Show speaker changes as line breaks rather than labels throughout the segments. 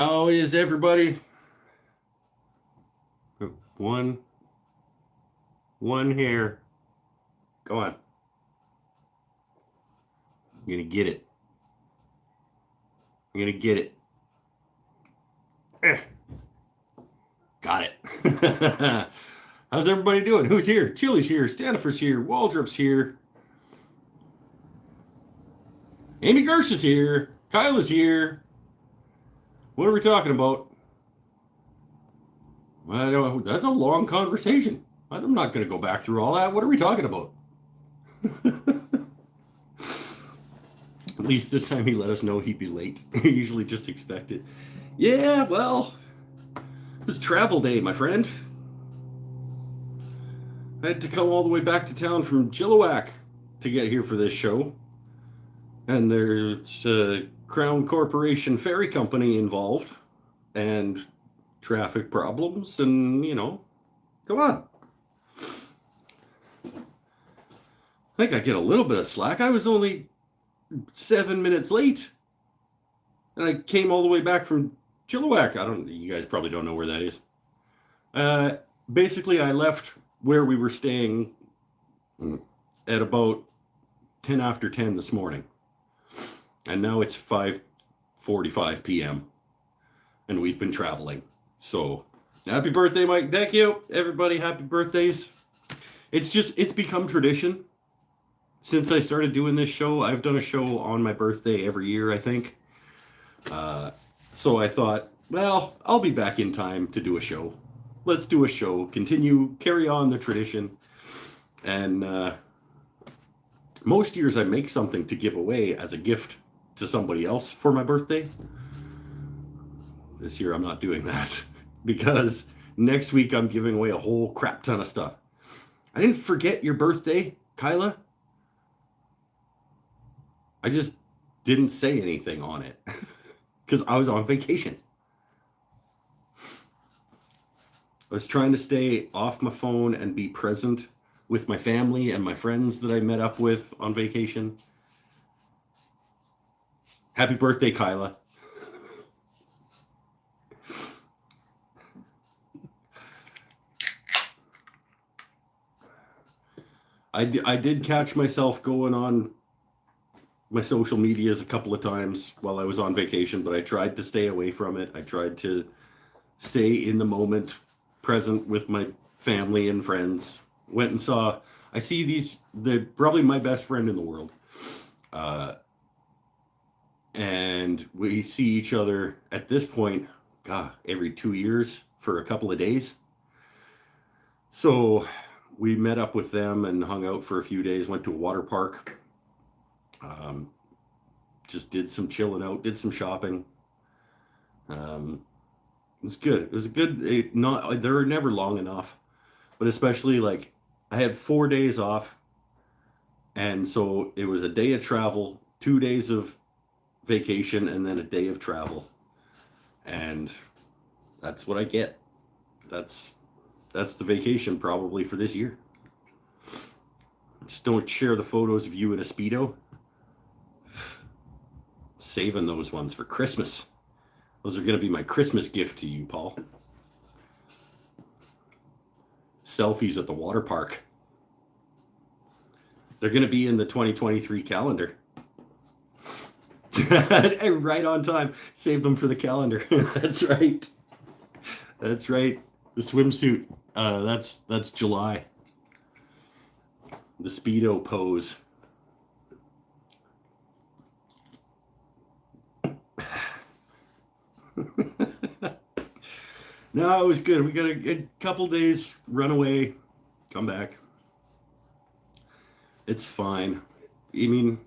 How is everybody? One, one hair. Go on. I'm gonna get it. I'm gonna get it. Eh, got it. How's everybody doing? Who's here? Chili's here. Stanifer's here. Waldrop's here. Amy Gersh is here. Kyle is here. What are we talking about? Well, that's a long conversation. I'm not going to go back through all that. What are we talking about? At least this time he let us know he'd be late. He usually just expect it. Yeah, well, it was travel day, my friend. I had to come all the way back to town from Chilliwack to get here for this show. And there's a Crown Corporation Ferry Company involved. And traffic problems and, come on. I think I get a little bit of slack. I was only 7 minutes late. And I came all the way back from Chilliwack. You guys probably don't know where that is. Basically, I left where we were staying at about 10 after 10 this morning. And now it's 5:45 p.m. And we've been traveling. So, happy birthday, Mike. Thank you, everybody. Happy birthdays. It's become tradition. Since I started doing this show, I've done a show on my birthday every year, I think. So I thought, well, I'll be back in time to do a show. Let's do a show, carry on the tradition. And most years I make something to give away as a gift to somebody else for my birthday. This year I'm not doing that because next week I'm giving away a whole crap ton of stuff. I didn't forget your birthday, Kyla. I just didn't say anything on it because I was on vacation. I was trying to stay off my phone and be present with my family and my friends that I met up with on vacation. Happy birthday, Kyla. I did catch myself going on my social medias a couple of times while I was on vacation, but I tried to stay away from it. I tried to stay in the moment, present with my family and friends. Went and saw, they're probably my best friend in the world. And we see each other at this point, every 2 years for a couple of days. So we met up with them and hung out for a few days, went to a water park. Just did some chilling out, did some shopping. It was good. It was they're never long enough, but especially like I had 4 days off. And so it was a day of travel, 2 days of vacation, and then a day of travel. And that's what I get. That's the vacation probably for this year. Just don't share the photos of you in a Speedo. Saving those ones for Christmas. Those are going to be my Christmas gift to you, Paul. Selfies at the water park. They're going to be in the 2023 calendar. Right on time. Save them for the calendar. That's right. That's right. The swimsuit. That's July. The Speedo pose. No, it was good. We got a couple days, run away, come back. It's fine. I mean,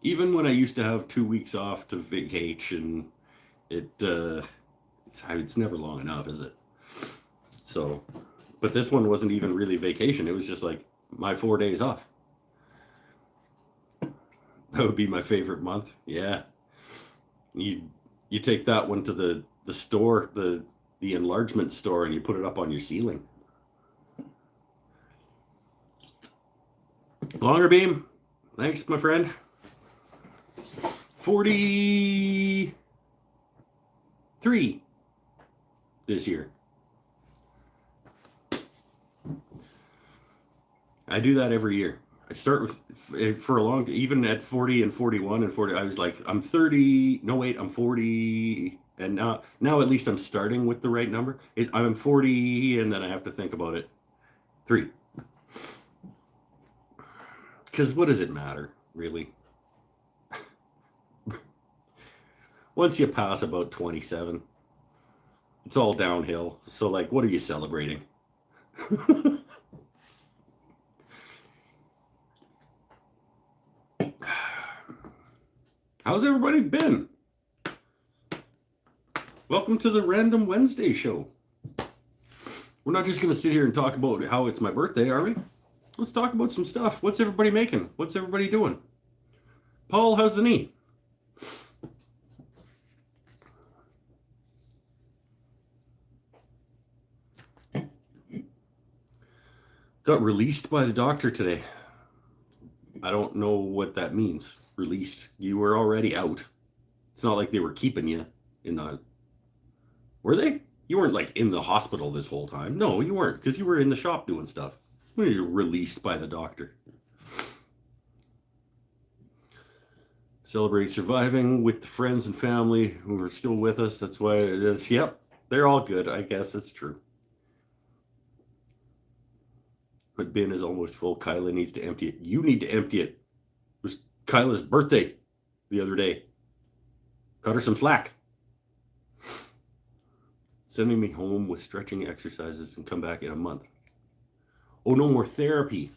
even when I used to have 2 weeks off to vacation, it's never long enough, is it? So, but this one wasn't even really vacation. It was just like my 4 days off. That would be my favorite month. Yeah. You take that one to the store, the enlargement store, and you put it up on your ceiling. Longer beam. Thanks, my friend. 40. 3 this year. I do that every year. I start with, for a long, even at 40 and 41 and 40, I was like, I'm 30. No, wait, I'm 40. And now at least I'm starting with the right number. I'm 40, and then I have to think about it. 3. Because what does it matter, really? Once you pass about 27, it's all downhill. So, like, what are you celebrating? How's everybody been? Welcome to the Random Wednesday show. We're not just going to sit here and talk about how it's my birthday, are we? Let's talk about some stuff. What's everybody making? What's everybody doing? Paul, how's the knee? Got released by the doctor today. I don't know what that means. Released. You were already out. It's not like they were keeping you in the... Were they? You weren't like in the hospital this whole time. No, you weren't, because you were in the shop doing stuff. When you're released by the doctor. Celebrate surviving with the friends and family who are still with us. That's why it is. Yep, they're all good. I guess it's true. But bin is almost full. Kyla needs to empty it. You need to empty it. It was Kyla's birthday the other day. Cut her some slack. Sending me home with stretching exercises and come back in a month. Oh, no more therapy.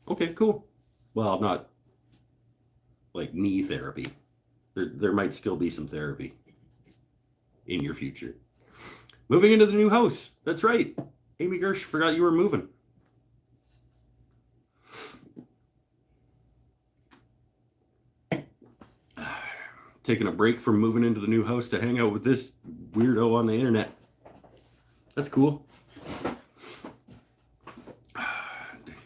Okay, cool. Well, not like knee therapy. There might still be some therapy in your future. Moving into the new house. That's right. Amy Gersh, forgot you were moving. Taking a break from moving into the new house to hang out with this weirdo on the internet. That's cool.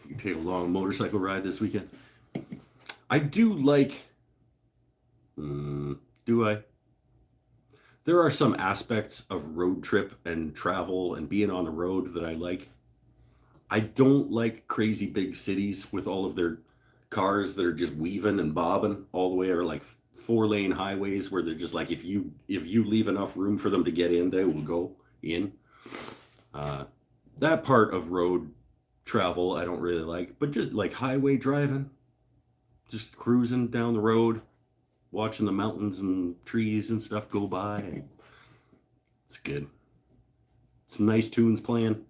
You take a long motorcycle ride this weekend. I do like... do I? There are some aspects of road trip and travel and being on the road that I like. I don't like crazy big cities with all of their cars that are just weaving and bobbing all the way, or like 4-lane highways where they're just like, if you leave enough room for them to get in, they will go in. That part of road travel I don't really like, but just like highway driving, just cruising down the road, watching the mountains and trees and stuff go by. It's good. Some nice tunes playing.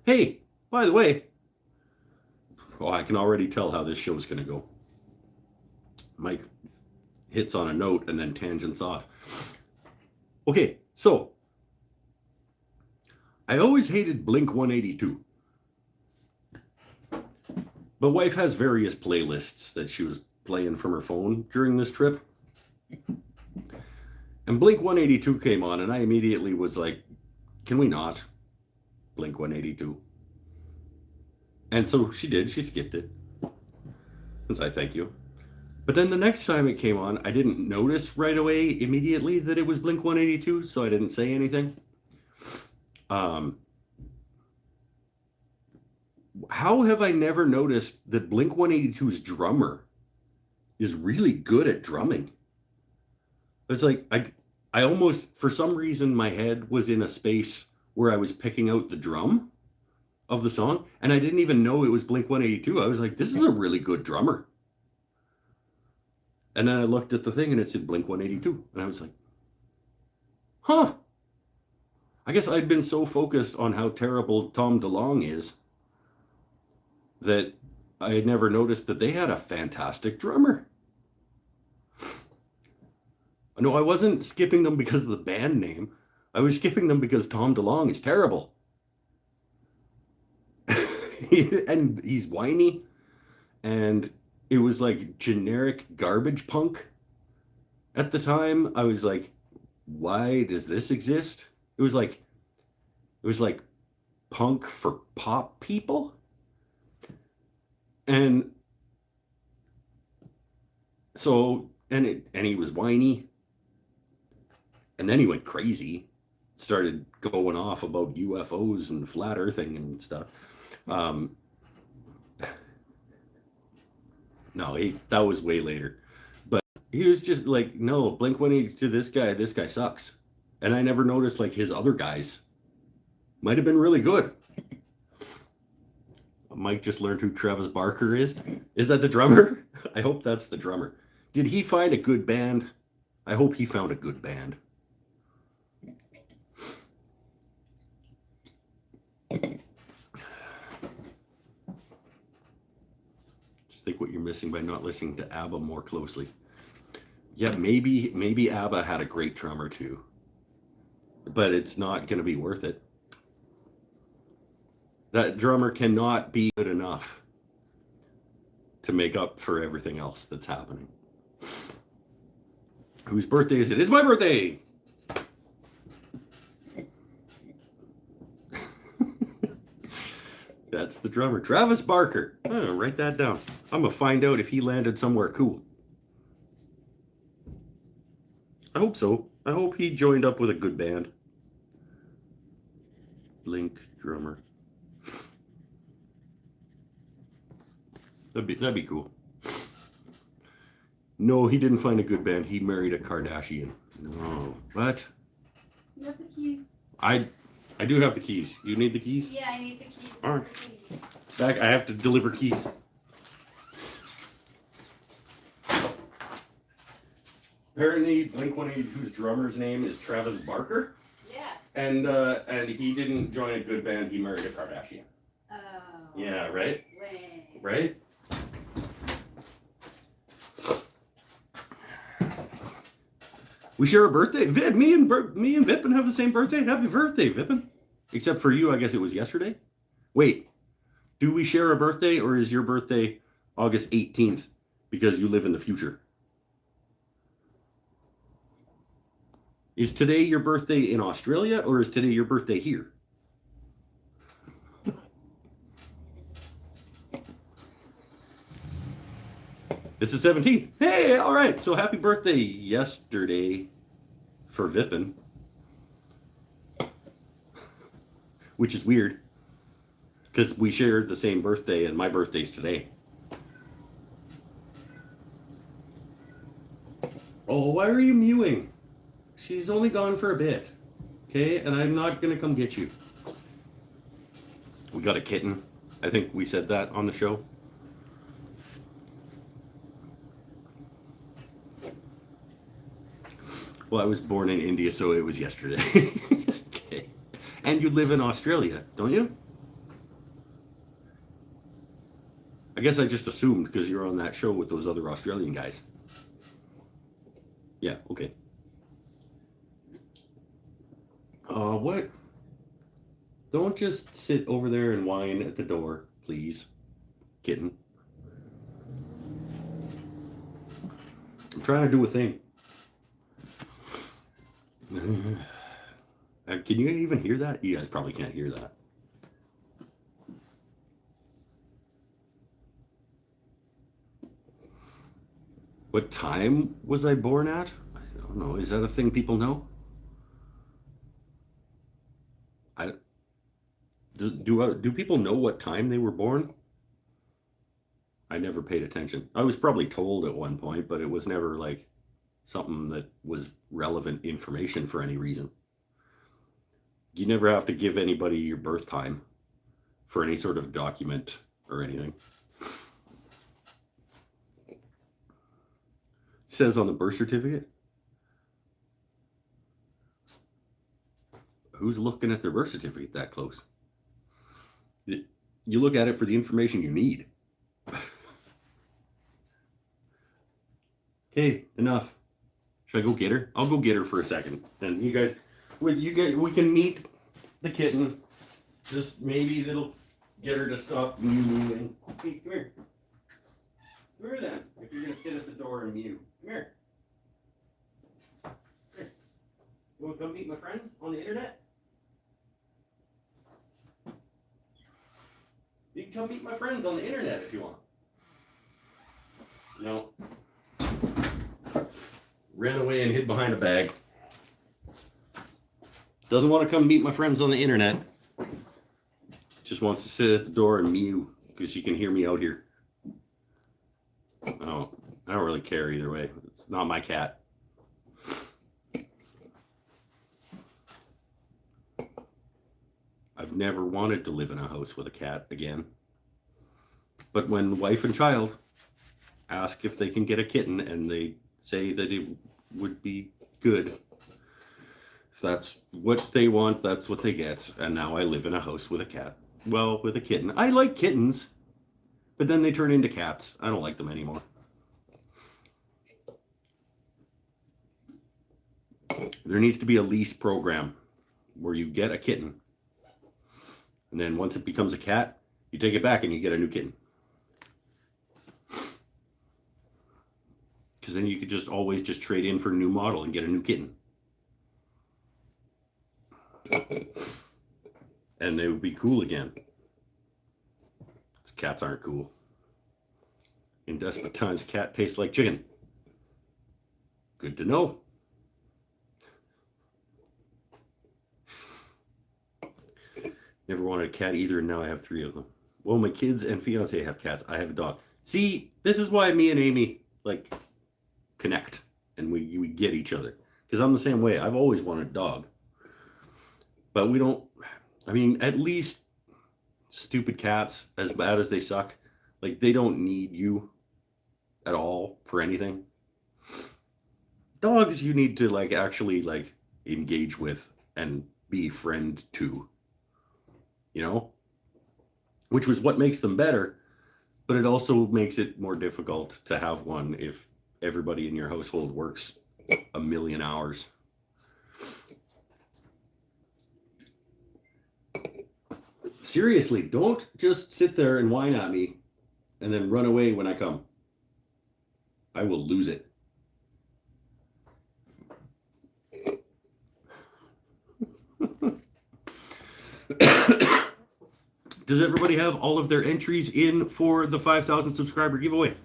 Hey, by the way, I can already tell how this show's going to go. Mike hits on a note and then tangents off. Okay, so I always hated Blink 182. My wife has various playlists that she was playing from her phone during this trip. And Blink 182 came on, and I immediately was like, can we not? Blink 182. And so she did. She skipped it. And I thank you. But then the next time it came on, I didn't notice right away immediately that it was Blink 182, so I didn't say anything. How have I never noticed that Blink 182's drummer is really good at drumming? It's like I almost, for some reason, my head was in a space where I was picking out the drum of the song, and I didn't even know it was Blink 182. I was like, this is a really good drummer. And then I looked at the thing and it said Blink 182. And I was like, huh. I guess I'd been so focused on how terrible Tom DeLonge is that I had never noticed that they had a fantastic drummer. No, I wasn't skipping them because of the band name. I was skipping them because Tom DeLonge is terrible. And he's whiny. And it was like generic garbage punk. At the time, I was like, why does this exist? It was like punk for pop people. And so, and he was whiny. And then he went crazy, started going off about UFOs and flat earthing and stuff. No, that was way later. But he was just like, no, Blink-182, this guy sucks. And I never noticed like his other guys might have been really good. Mike just learned who Travis Barker is. Is that the drummer? I hope that's the drummer. Did he find a good band? I hope he found a good band. Just think what you're missing by not listening to ABBA more closely. Yeah, maybe ABBA had a great drummer too. But it's not going to be worth it. That drummer cannot be good enough to make up for everything else that's happening. Whose birthday is it? It's my birthday! That's the drummer. Travis Barker. I'm going to write that down. I'm going to find out if he landed somewhere cool. I hope so. I hope he joined up with a good band. Blink drummer. That'd be cool. No, he didn't find a good band. He married a Kardashian. No. What?
You have the keys.
I do have the keys. You need the keys?
Yeah, I need the keys.
All right. Back. I have to deliver keys. Apparently, Blink-182's drummer's name is Travis Barker.
Yeah.
And he didn't join a good band. He married a Kardashian.
Oh.
Yeah, right?
Lame.
Right? We share a birthday. Me and Vipin have the same birthday. Happy birthday, Vipin. Except for you, I guess it was yesterday. Wait, do we share a birthday, or is your birthday August 18th because you live in the future? Is today your birthday in Australia, or is today your birthday here? It's the 17th. Hey, all right. So happy birthday yesterday for Vipin. Which is weird, because we shared the same birthday, and my birthday's today. Oh, why are you mewing? She's only gone for a bit. Okay, and I'm not going to come get you. We got a kitten. I think we said that on the show. Well, I was born in India, so it was yesterday. Okay. And you live in Australia, don't you? I guess I just assumed because you're on that show with those other Australian guys. Yeah, okay. What? Don't just sit over there and whine at the door, please, kitten. I'm trying to do a thing. Can you even hear that? You guys probably can't hear that. What time was I born at? I don't know. Is that a thing people know? Do people know what time they were born? I never paid attention. I was probably told at one point, but it was never like something that was relevant information for any reason. You never have to give anybody your birth time for any sort of document or anything. It says on the birth certificate. Who's looking at their birth certificate that close? You look at it for the information you need. Okay, enough. Should I go get her? I'll go get her for a second. And you guys, we can meet the kitten. Just maybe that'll get her to stop mewing. Hey, come here. Come here then. If you're gonna sit at the door and mew. Come here. Come here. You wanna come meet my friends on the internet? You can come meet my friends on the internet if you want. No. Ran away and hid behind a bag. Doesn't want to come meet my friends on the internet. Just wants to sit at the door and mew because she can hear me out here. I don't really care either way. It's not my cat. I've never wanted to live in a house with a cat again. But when wife and child ask if they can get a kitten and they say that it would be good, if that's what they want, that's what they get. And now I live in a house with a cat. Well, with a kitten. I like kittens, but then they turn into cats. I don't like them anymore. There needs to be a lease program where you get a kitten. And then once it becomes a cat, you take it back and you get a new kitten. Because then you could just always just trade in for a new model and get a new kitten. And they would be cool again. Cats aren't cool. In desperate times, cat tastes like chicken. Good to know. Never wanted a cat either, and now I have 3 of them. Well, my kids and fiance have cats. I have a dog. See, this is why me and Amy like connect and we get each other. Because I'm the same way. I've always wanted a dog. But we don't, I mean, at least stupid cats, as bad as they suck, like they don't need you at all for anything. Dogs you need to like actually like engage with and be friend to. You know, which was what makes them better, but it also makes it more difficult to have one if everybody in your household works a million hours. Seriously, don't just sit there and whine at me and then run away when I come. I will lose it. Does everybody have all of their entries in for the 5,000 subscriber giveaway?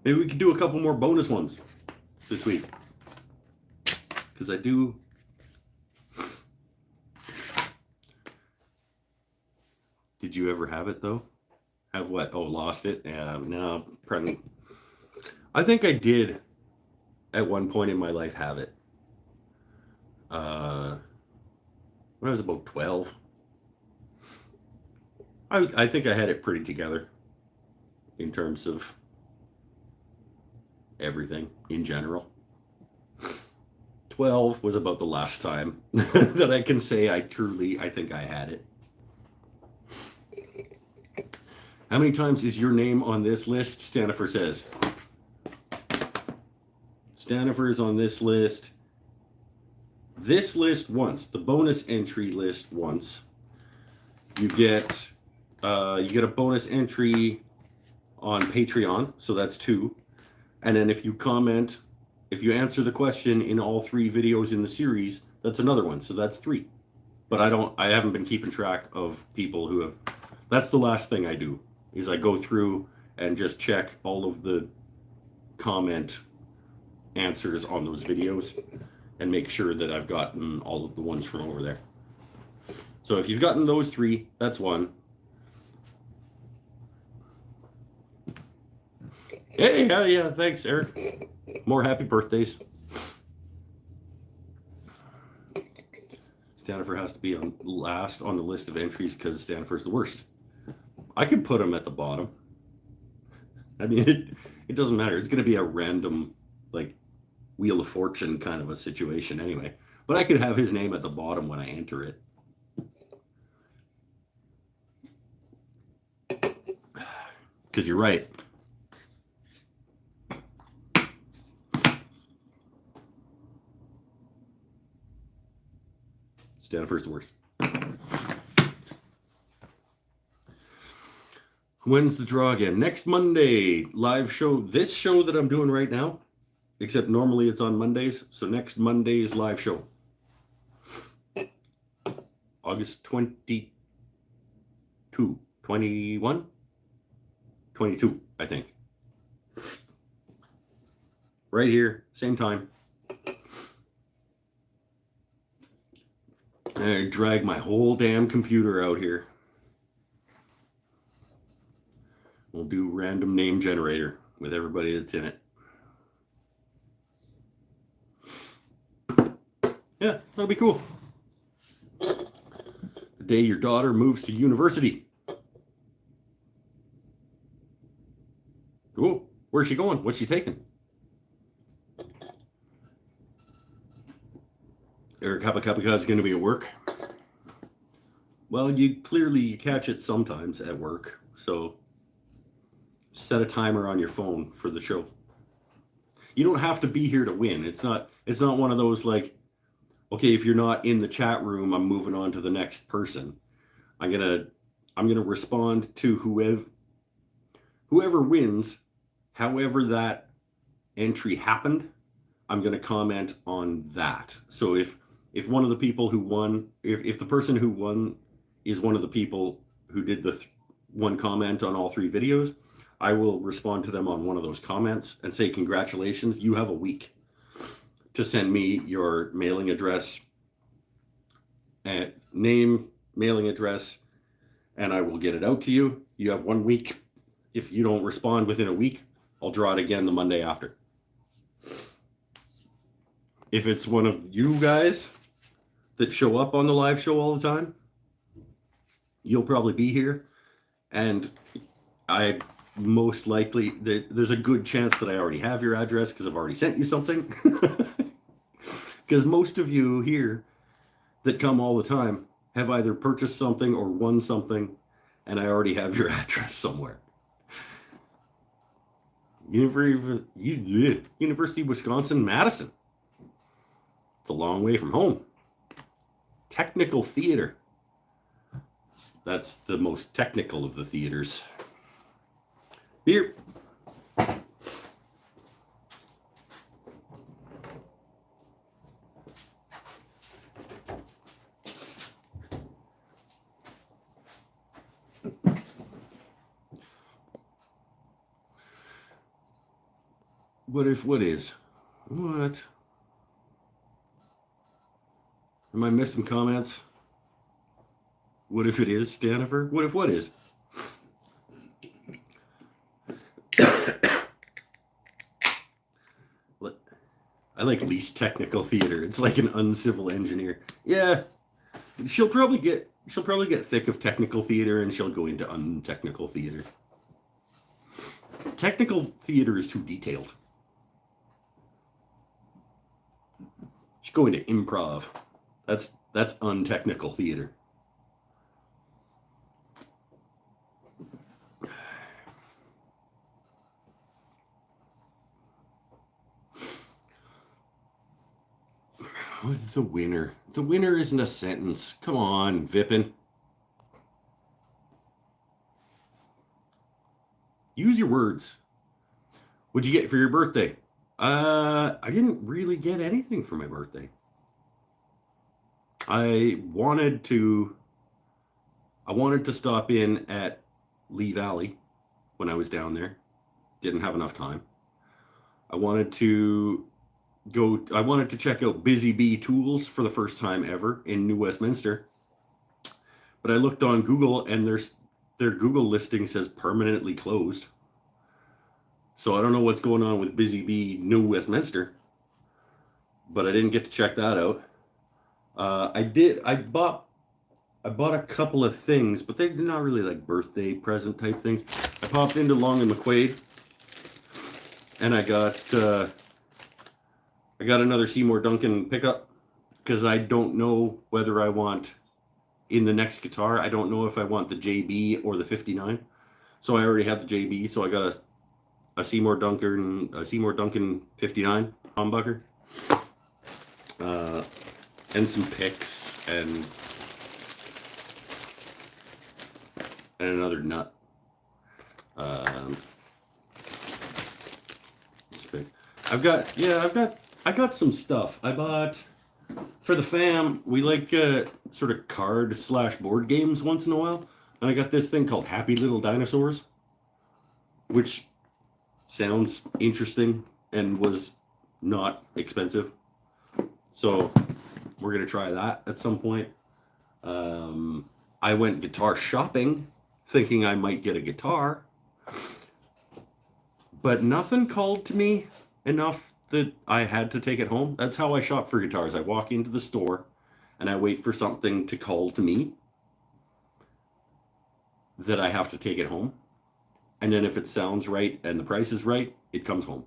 Maybe we could do a couple more bonus ones this week. Because I do. Did you ever have it though? Have what? Oh, lost it? No, probably. I think I did at one point in my life have it. When I was about 12. I think I had it pretty together in terms of everything in general. 12 was about the last time that I can say I think I had it. How many times is your name on this list? Stanifer says. Stanifer is on this list. This list once, the bonus entry list once. You get a bonus entry on Patreon, so that's 2. And then if you comment, if you answer the question in all 3 videos in the series, that's another one, so that's 3. But I haven't been keeping track of people who have. That's the last thing I do, is I go through and just check all of the comment answers on those videos and make sure that I've gotten all of the ones from over there. So if you've gotten those 3, that's 1. Hey, yeah, thanks, Eric. More happy birthdays. Stanifer has to be on last on the list of entries because Stanifer's the worst. I could put him at the bottom. I mean, it doesn't matter. It's going to be a random, like, Wheel of Fortune kind of a situation anyway. But I could have his name at the bottom when I enter it. Because you're right. Stanifer's the worst. When's the draw again? Next Monday, live show. This show that I'm doing right now, except normally it's on Mondays. So next Monday's live show. August 22, 21, 22, I think. Right here, same time. I drag my whole damn computer out here. We'll do random name generator with everybody that's in it. Yeah, that'll be cool. The day your daughter moves to university. Cool. Where's she going? What's she taking? Eric Kappa is going to be at work. Well, you clearly catch it sometimes at work, so set a timer on your phone for the show. You don't have to be here to win. It's not one of those like, okay, if you're not in the chat room, I'm moving on to the next person. I'm gonna respond to whoever wins, however that entry happened. I'm gonna comment on that. So if one of the people who won, if the person who won is one of the people who did the one comment on all 3 videos, I will respond to them on one of those comments and say, congratulations, you have a week to send me your mailing address, and name, mailing address, and I will get it out to you. You have 1 week. If you don't respond within a week, I'll draw it again the Monday after. If it's one of you guys that show up on the live show all the time, you'll probably be here, and I most likely, there's a good chance that I already have your address because I've already sent you something. Because most of you here that come all the time have either purchased something or won something, and I already have your address somewhere. University of Wisconsin-Madison. It's a long way from home. Technical theater. That's the most technical of the theaters. Beer. What is? What? Am I missing comments? What if it is Stanifer? What is? I like least technical theater. It's like an uncivil engineer. Yeah. She'll probably get thick of technical theater and she'll go into untechnical theater. Technical theater is too detailed. She's going to improv. That's untechnical theater. The winner. The winner isn't a sentence. Come on, Vipin. Use your words. What'd you get for your birthday? I didn't really get anything for my birthday. I wanted to stop in at Lee Valley when I was down there. Didn't have enough time. I wanted to check out Busy Bee Tools for the first time ever in New Westminster. But I looked on Google and their Google listing says permanently closed. So I don't know what's going on with Busy Bee New Westminster. But I didn't get to check that out. I bought a couple of things, but they're not really like birthday present type things. I popped into Long and McQuaid and I got another Seymour Duncan pickup because I don't know whether I want, in the next guitar, I don't know if I want the JB or the 59. So I already have the JB, so I got a Seymour Duncan 59 humbucker. And some picks and another nut. I got some stuff. I bought, for the fam, we like sort of card/board games once in a while. And I got this thing called Happy Little Dinosaurs, which sounds interesting and was not expensive. So we're going to try that at some point. I went guitar shopping thinking I might get a guitar, but nothing called to me enough that I had to take it home. That's how I shop for guitars. I walk into the store and I wait for something to call to me that I have to take it home. And then if it sounds right and the price is right, it comes home.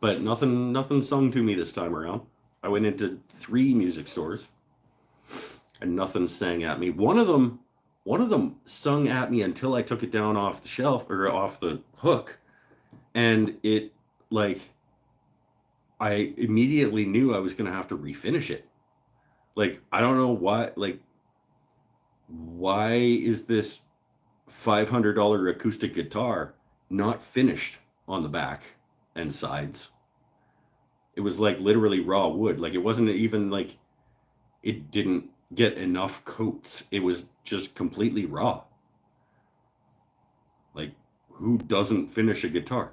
But nothing sung to me this time around. I went into 3 music stores and nothing sang at me. One of them sung at me until I took it down off the shelf or off the hook, and it, like, I immediately knew I was going to have to refinish it. Like, I don't know why, like, why is this $500 acoustic guitar not finished on the back and sides? It was like literally raw wood. Like, it wasn't even like it didn't get enough coats. It was just completely raw. Like, who doesn't finish a guitar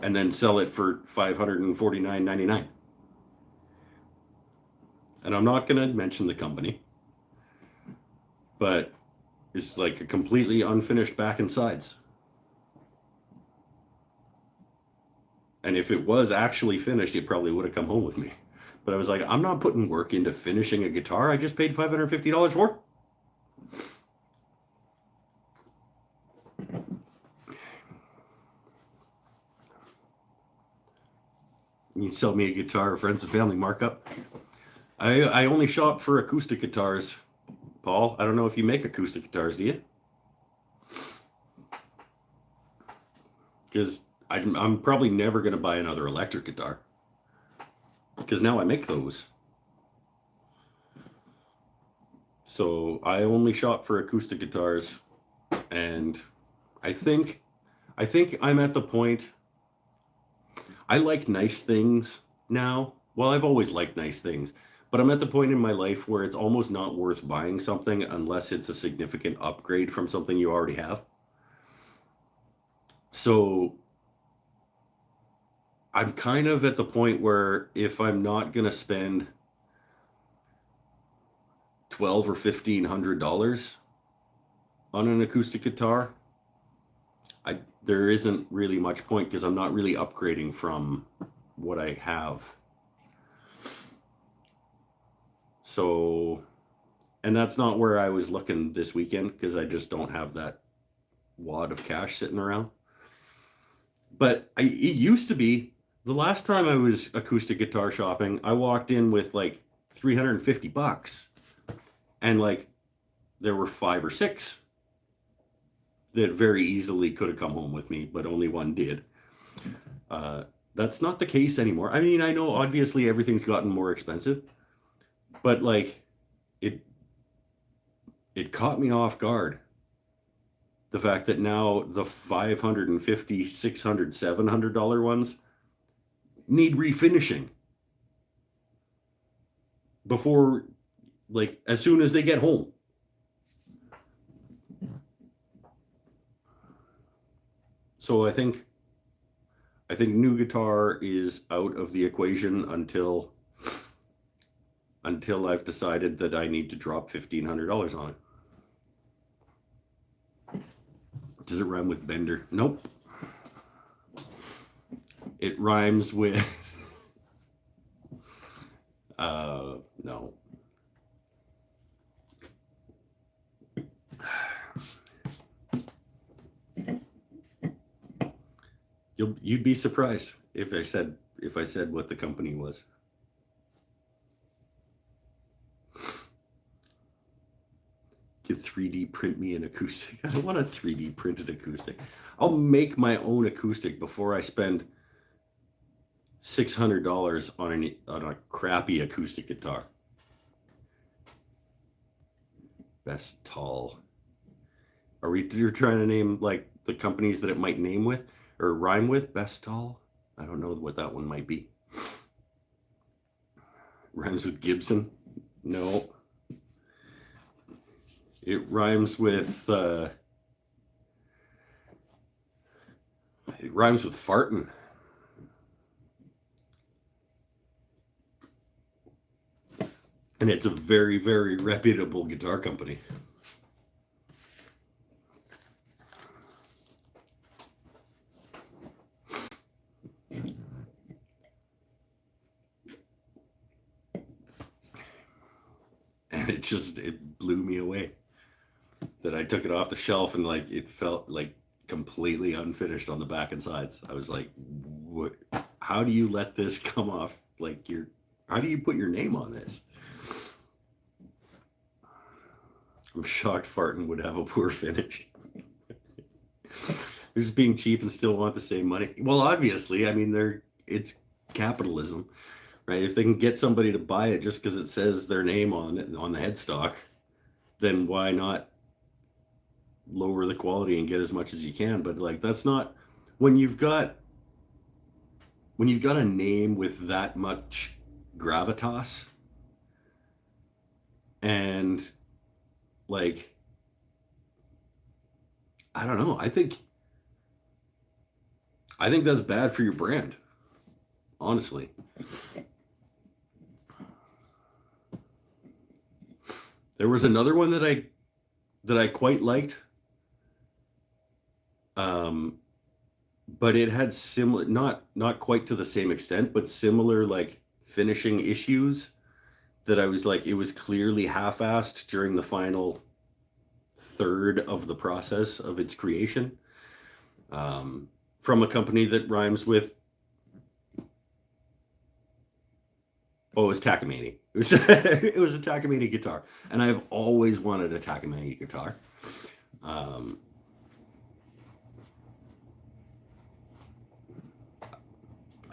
and then sell it for $549.99? And I'm not going to mention the company, but it's like a completely unfinished back and sides. And if it was actually finished, it probably would have come home with me. But I was like, I'm not putting work into finishing a guitar I just paid $550 for. You sell me a guitar, friends and family markup. I only shop for acoustic guitars, Paul. I don't know if you make acoustic guitars, do you? Because I'm probably never going to buy another electric guitar. Because now I make those. So I only shop for acoustic guitars. And I think I'm at the point. I like nice things now. Well, I've always liked nice things. But I'm at the point in my life where it's almost not worth buying something unless it's a significant upgrade from something you already have. So I'm kind of at the point where if I'm not going to spend $1,200 or $1,500 on an acoustic guitar, there isn't really much point because I'm not really upgrading from what I have. So, and that's not where I was looking this weekend because I just don't have that wad of cash sitting around. But it used to be, the last time I was acoustic guitar shopping, I walked in with like $350, and like there were 5 or 6 that very easily could have come home with me, but only one did. That's not the case anymore. I mean, I know obviously everything's gotten more expensive, but like it caught me off guard. The fact that now the $550, $600, $700 ones need refinishing before, like, as soon as they get home. So I think new guitar is out of the equation until I've decided that I need to drop $1,500 on it. Does it rhyme with bender? Nope. It rhymes with no. You'd be surprised if I said what the company was. Can 3D print me an acoustic? I don't want a 3D printed acoustic. I'll make my own acoustic before I spend $600 on a crappy acoustic guitar. Best Tall. You're trying to name like the companies that it might name with or rhyme with? Best Tall? I don't know what that one might be. Rhymes with Gibson? No. It rhymes with farting. And it's a very, very reputable guitar company. And it blew me away that I took it off the shelf and like it felt like completely unfinished on the back and sides. I was like, what? How do you let this come off? Like how do you put your name on this? I'm shocked Farton would have a poor finish. They're just being cheap and still want the same money. Well, obviously, I mean, it's capitalism, right? If they can get somebody to buy it just because it says their name on it on the headstock, then why not lower the quality and get as much as you can? But like, that's not when you've got a name with that much gravitas and like, I don't know. I think that's bad for your brand, honestly. There was another one that I quite liked, but it had similar, not quite to the same extent, but similar like finishing issues that I was like, it was clearly half-assed during the final third of the process of its creation. From a company that rhymes with, it was Takamine. It was a Takamine guitar, and I've always wanted a Takamine guitar. I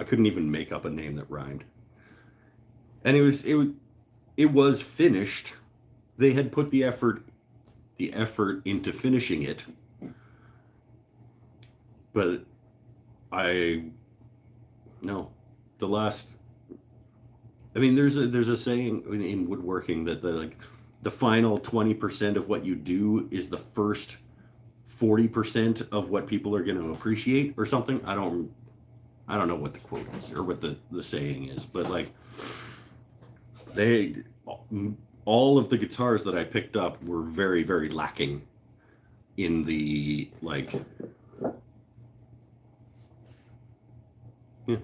couldn't even make up a name that rhymed, and it was finished. They had put the effort into finishing it, but I mean, there's a saying in woodworking that the final 20% of what you do is the first 40% of what people are going to appreciate or something. I don't know what the quote is or what the saying is, but like all of the guitars that I picked up were very, very lacking in the like. Yeah.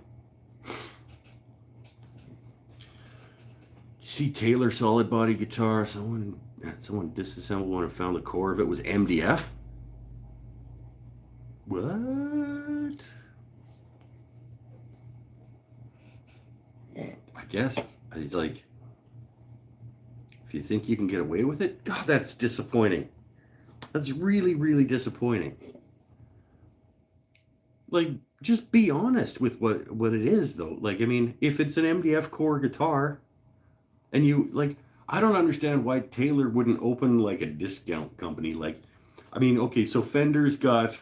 See Taylor solid body guitar. Someone disassembled one and found the core of it was MDF. What? I guess it's like, if you think you can get away with it, God, that's disappointing. That's really, really disappointing. Like, just be honest with what it is, though. Like, I mean, if it's an MDF core guitar, and you like, I don't understand why Taylor wouldn't open like a discount company. Like, I mean, okay, so Fender's got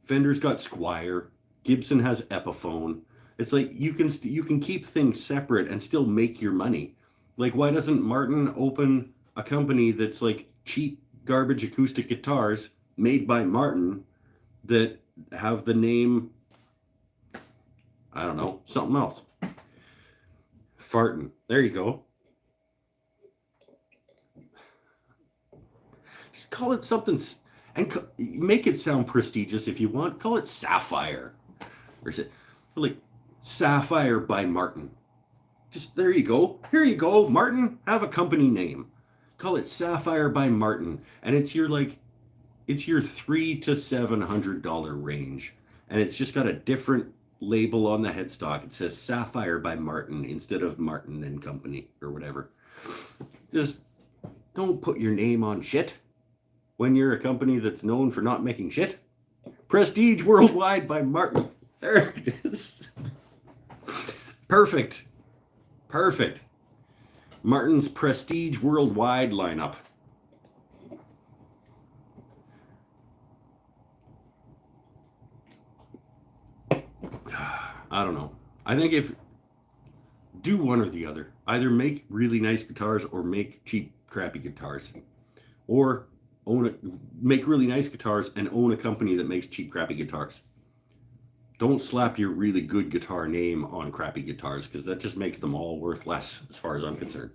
Squier, Gibson has Epiphone. It's like you can keep things separate and still make your money. Like, why doesn't Martin open a company that's like cheap garbage acoustic guitars made by Martin that have the name, I don't know, something else. Fartin. There you go. Just call it something and make it sound prestigious if you want. Call it Sapphire. Or is it like Sapphire by Martin? Just there you go. Here you go. Martin, have a company name. Call it Sapphire by Martin. And it's your $300 to $700 range. And it's just got a different label on the headstock. It says Sapphire by Martin instead of Martin and Company or whatever. Just don't put your name on shit when you're a company that's known for not making shit. Prestige Worldwide by Martin. There it is. Perfect. Martin's Prestige Worldwide lineup. I don't know. I think do one or the other. Either make really nice guitars or make cheap, crappy guitars. Or make really nice guitars and own a company that makes cheap, crappy guitars. don't slap your really good guitar name on crappy guitars, because that just makes them all worth less as far as I'm concerned.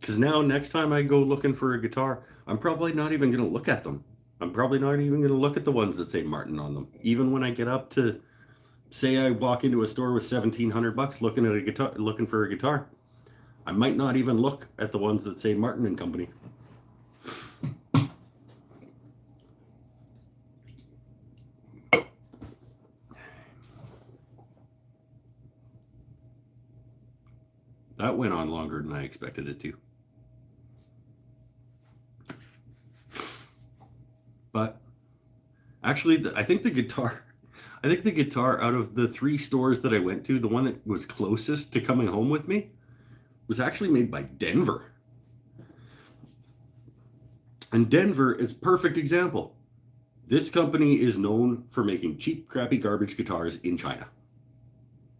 Because now next time I go looking for a guitar, I'm probably not even going to look at them. I'm probably not even going to look at the ones that say Martin on them. Even when I get up to, say I walk into a store with $1,700 looking at a guitar, looking for a guitar, I might not even look at the ones that say Martin and Company. That went on longer than I expected it to. But actually, I think the guitar out of the 3 stores that I went to, the one that was closest to coming home with me was actually made by Denver. And Denver is a perfect example. This company is known for making cheap, crappy, garbage guitars in China.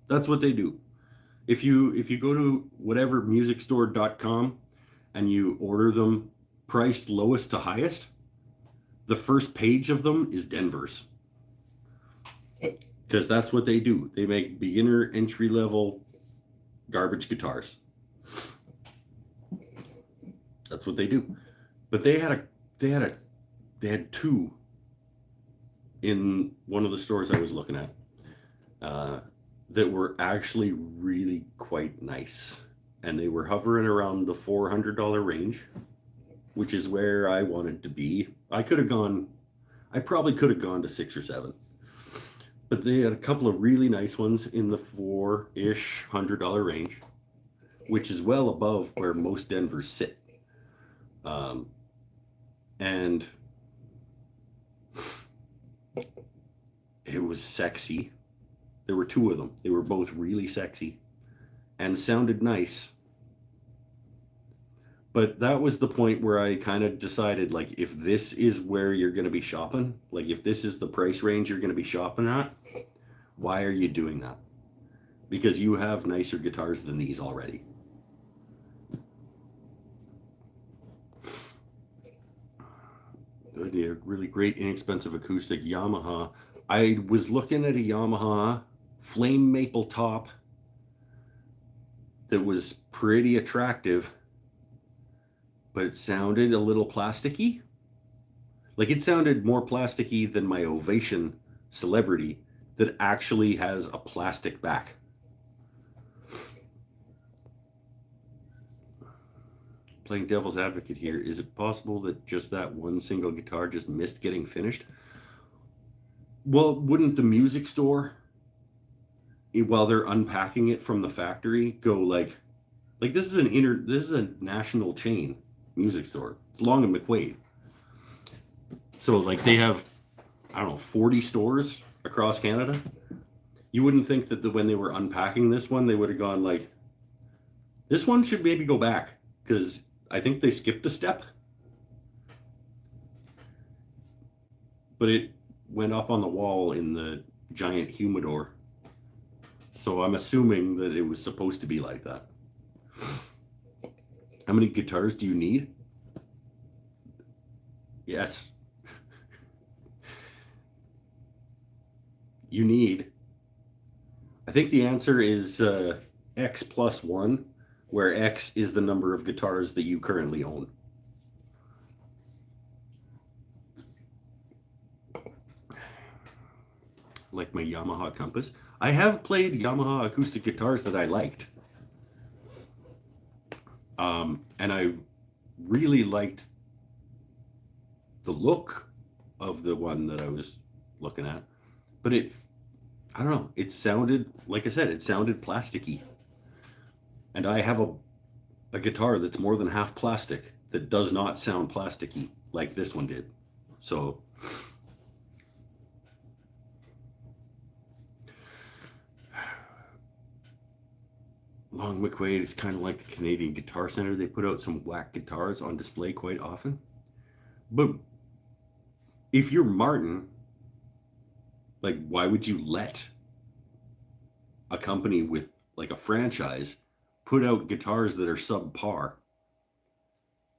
That's what they do. If you go to whatever musicstore.com and you order them priced lowest to highest, the first page of them is Denver's. Because that's what they do. They make beginner, entry-level garbage guitars. That's what they do. But they had 2 in one of the stores I was looking at that were actually really quite nice. And they were hovering around the $400 range, which is where I wanted to be. I probably could have gone to 6 or 7. But they had a couple of really nice ones in the $4-ish $100 range, which is well above where most Denvers sit. And it was sexy. There were 2 of them. They were both really sexy and sounded nice. But that was the point where I kind of decided, like, if this is where you're going to be shopping, like if this is the price range you're going to be shopping at, why are you doing that? Because you have nicer guitars than these already. A really great inexpensive acoustic Yamaha. I was looking at a Yamaha flame maple top that was pretty attractive, but it sounded a little plasticky. Like, it sounded more plasticky than my Ovation Celebrity that actually has a plastic back. Playing devil's advocate here, is it possible that just that one single guitar just missed getting finished? Well, wouldn't the music store, while they're unpacking it from the factory, go like this is a national chain music store. It's Long and McQuaid. So like they have, I don't know, 40 stores across Canada. You wouldn't think that when they were unpacking this one, they would have gone like, this one should maybe go back, because I think they skipped a step. But it went up on the wall in the giant humidor. So I'm assuming that it was supposed to be like that. How many guitars do you need? Yes. You need, I think the answer is X plus 1, where X is the number of guitars that you currently own. Like my Yamaha Compass. I have played Yamaha acoustic guitars that I liked. And I really liked the look of the one that I was looking at. But I don't know, it sounded, like I said, it sounded plasticky. And I have a guitar that's more than half plastic that does not sound plasticky like this one did. So Long McQuaid is kind of like the Canadian Guitar Center. They put out some whack guitars on display quite often. But if you're Martin, like, why would you let a company with like a franchise put out guitars that are subpar?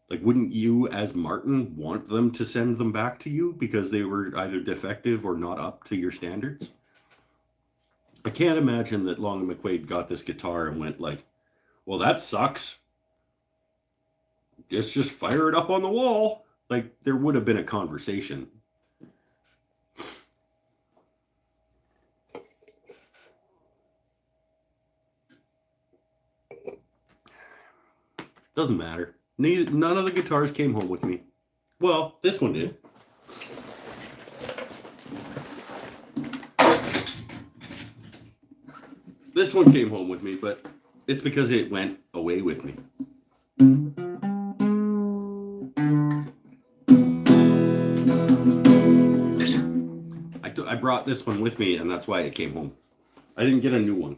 Like, wouldn't you, as Martin, want them to send them back to you because they were either defective or not up to your standards? I can't imagine that Long and McQuaid got this guitar and went like, well, that sucks. Let's just fire it up on the wall. Like, there would have been a conversation. Doesn't matter. None of the guitars came home with me. Well, this one did. This one came home with me, but it's because it went away with me. I brought this one with me, and that's why it came home. I didn't get a new one.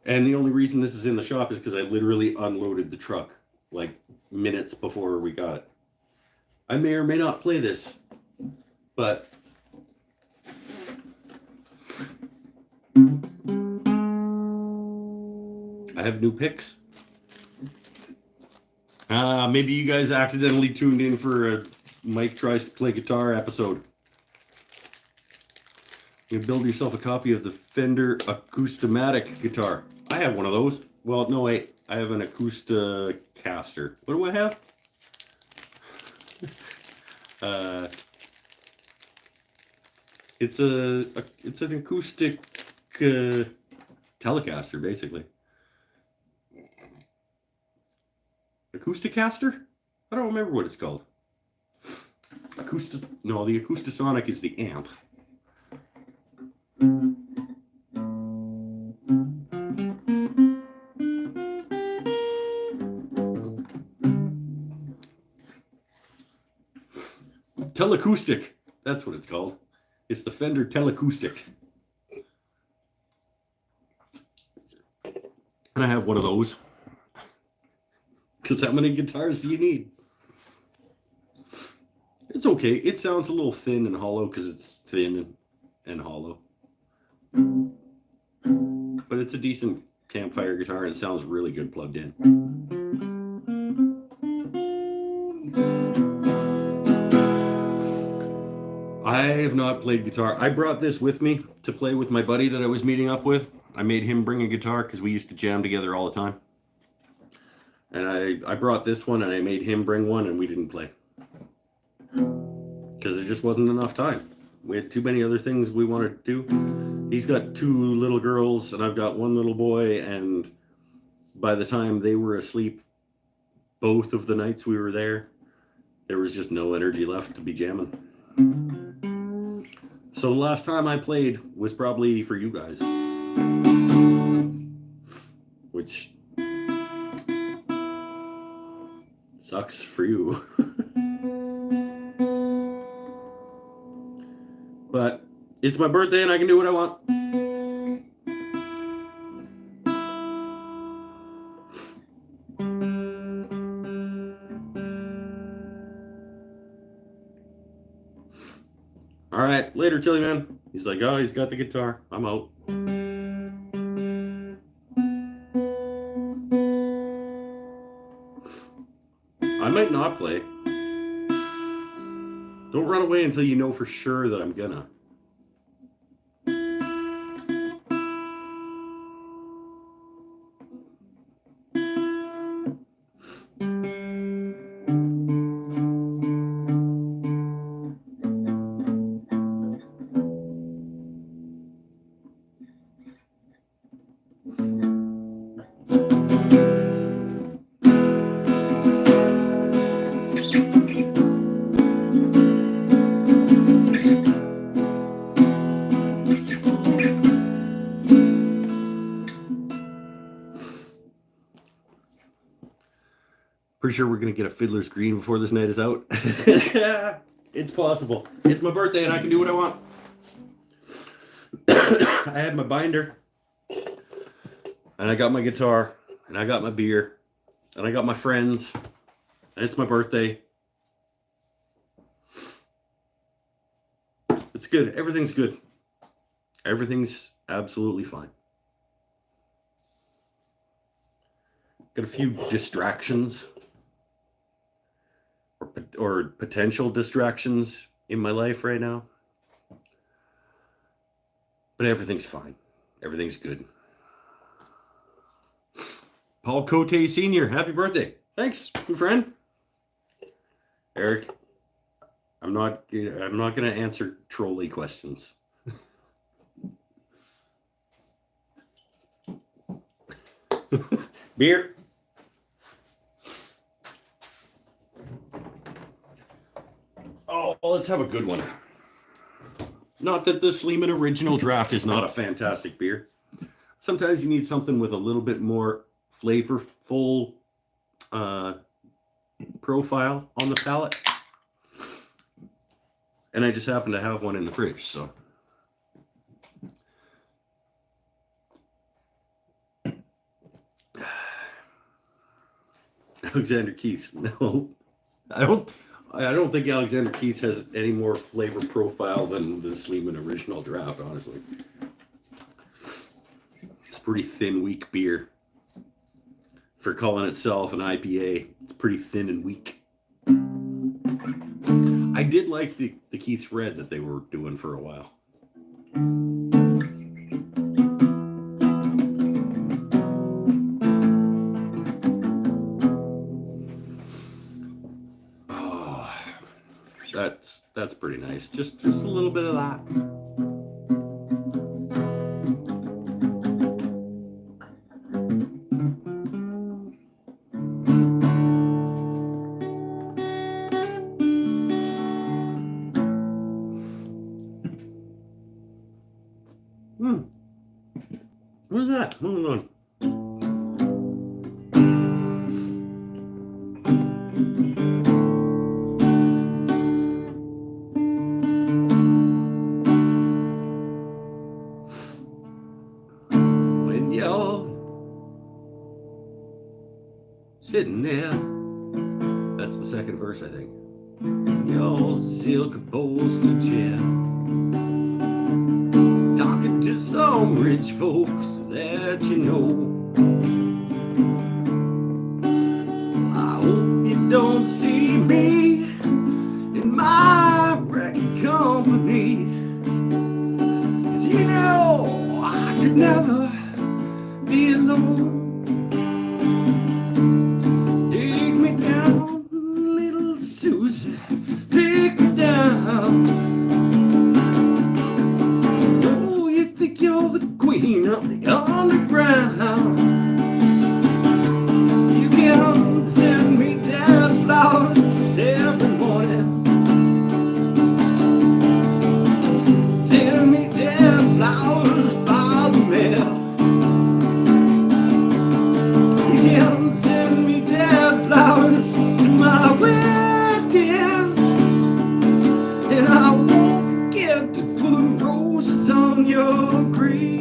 And the only reason this is in the shop is because I literally unloaded the truck like minutes before we got it. I may or may not play this, but I have new picks. Maybe you guys accidentally tuned in for a Mike Tries to Play Guitar episode. You build yourself a copy of the Fender Acoustomatic guitar. I have one of those. Well, no, wait. I have an Acousticaster. What do I have? It's an acoustic Telecaster, basically. Acousticaster? I don't remember what it's called. No, the Acoustasonic is the amp. Teleacoustic. That's what it's called. It's the Fender Teleacoustic. And I have one of those. Because how many guitars do you need? It's okay. It sounds a little thin and hollow because it's thin and hollow. But it's a decent campfire guitar and it sounds really good plugged in. I have not played guitar. I brought this with me to play with my buddy that I was meeting up with. I made him bring a guitar because we used to jam together all the time. And I brought this one and I made him bring one and we didn't play. Because there just wasn't enough time. We had too many other things we wanted to do. He's got 2 little girls and I've got 1 little boy, and by the time they were asleep, both of the nights we were there was just no energy left to be jamming. So the last time I played was probably for you guys. Which sucks for you. But it's my birthday and I can do what I want. All right, later, Chili Man. He's like, oh, he's got the guitar. I'm out. I might not play. Don't run away until you know for sure that I'm gonna. Pretty sure we're going to get a Fiddler's Green before this night is out. It's possible. It's my birthday and I can do what I want. I had my binder. And I got my guitar. And I got my beer. And I got my friends. And it's my birthday. It's good. Everything's good. Everything's absolutely fine. got a few distractions or potential distractions in my life right now. But everything's fine. Everything's good. Paul Cote Sr., happy birthday. Thanks, my friend. Eric, I'm not going to answer trolley questions. Beer. Oh, let's have a good one. Not that the Sleeman Original Draft is not a fantastic beer. Sometimes you need something with a little bit more flavorful profile on the palate. And I just happen to have one in the fridge, so. Alexander Keith's. No, I don't think Alexander Keith's has any more flavor profile than the Sleeman Original Draft, honestly. It's a pretty thin, weak beer. For calling itself an IPA, it's pretty thin and weak. I did like the Keith's Red that they were doing for a while. That's pretty nice. Just a little bit of that. What is that? Hold on. Sitting there, that's the second verse, I think. Your silk upholstered chair, talking to some rich folks that you know. I hope you don't see me in my record company, 'cause you know I could never be alone. Take me down. Oh, you think you're the queen of the underground. You can send me down flowers every morning. Send me down flowers by the mail. You can send me down flowers to my wedding. And I won't forget to put roses on your grave.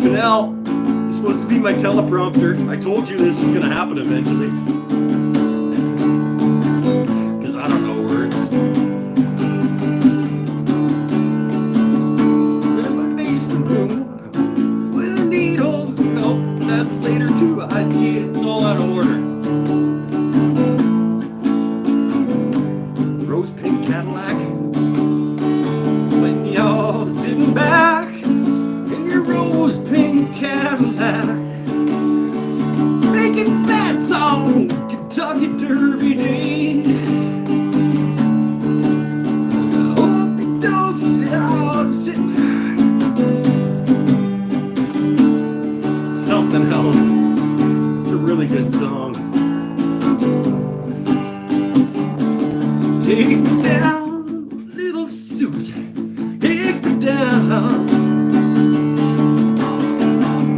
Vanell, you're supposed to be my teleprompter. I told you this was going to happen eventually. Because I don't know words. That's later too. I see it's all out of order. Rose pink Cadillac. When you're sitting back in your rose pink Cadillac, making bets on Kentucky Derby Day. I hope you don't sit something else. It's a really good song. Take me down, little Susie. Take me down.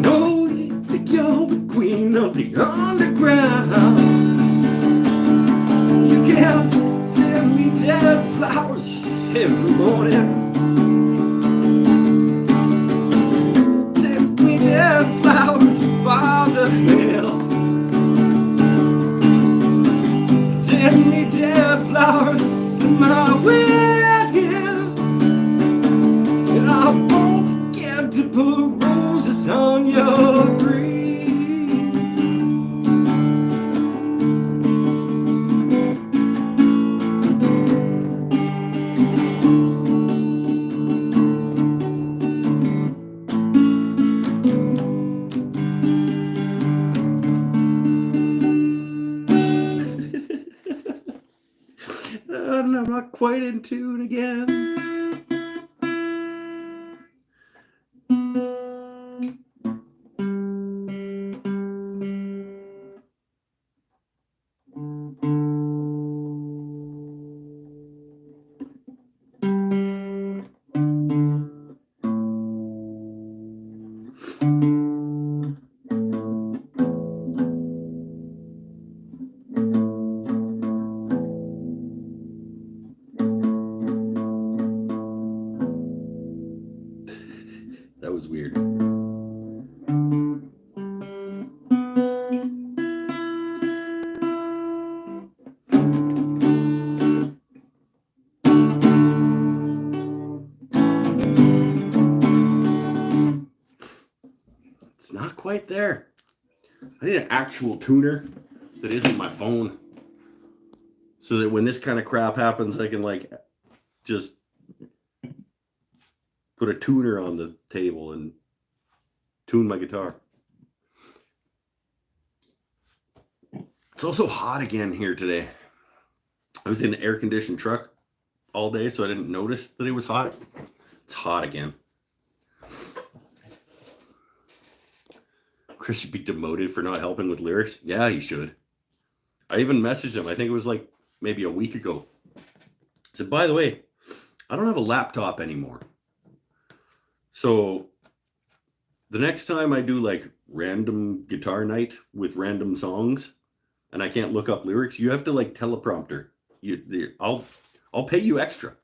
No, you think you're the queen of the underground. You can send me dead flowers every morning. Send me dead flowers by the hill. Send me dead flowers to put roses on your grave. And I'm not quite in tune again. That was weird. It's not quite there. I need an actual tuner that isn't my phone, so that when this kind of crap happens, I can like just put a tuner on the table and tune my guitar. It's also hot again here today. I was in an air-conditioned truck all day, so I didn't notice that it was hot. It's hot again. Chris should be demoted for not helping with lyrics. Yeah, he should. I even messaged him. I think it was like maybe a week ago. I said, by the way, I don't have a laptop anymore. So the next time I do like random guitar night with random songs and I can't look up lyrics, you have to like teleprompter. I'll pay you extra.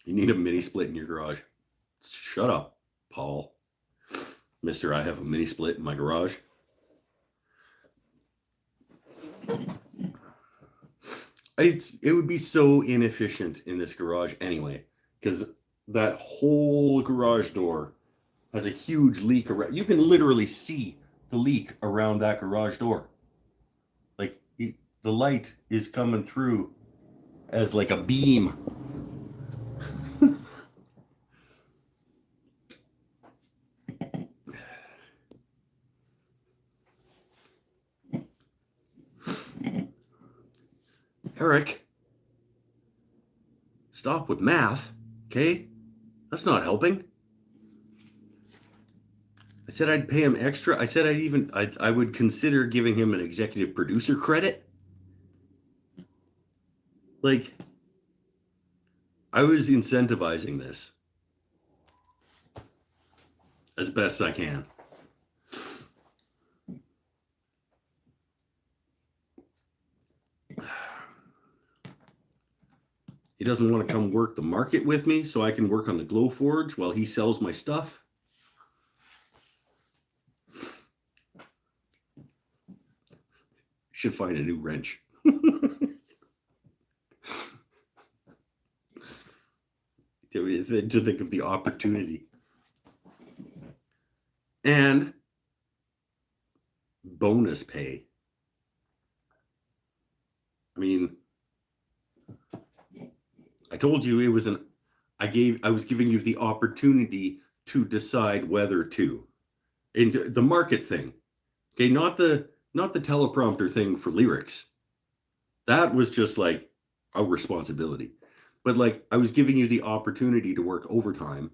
You need a mini split in your garage. Shut up, Paul. Mister, I have a mini split in my garage. It would be so inefficient in this garage anyway, because that whole garage door has a huge leak around. You can literally see the leak around that garage door. Like the light is coming through as like a beam. Eric, stop with math, okay? That's not helping. I said I'd pay him extra. I said I would consider giving him an executive producer credit. Like, I was incentivizing this as best I can. He doesn't want to come work the market with me so I can work on the Glowforge while he sells my stuff. Should find a new wrench. To think of the opportunity. And bonus pay. I mean, I told you it was I was giving you the opportunity to decide whether to. And the market thing. Okay, not the teleprompter thing for lyrics. That was just like a responsibility. But like I was giving you the opportunity to work overtime.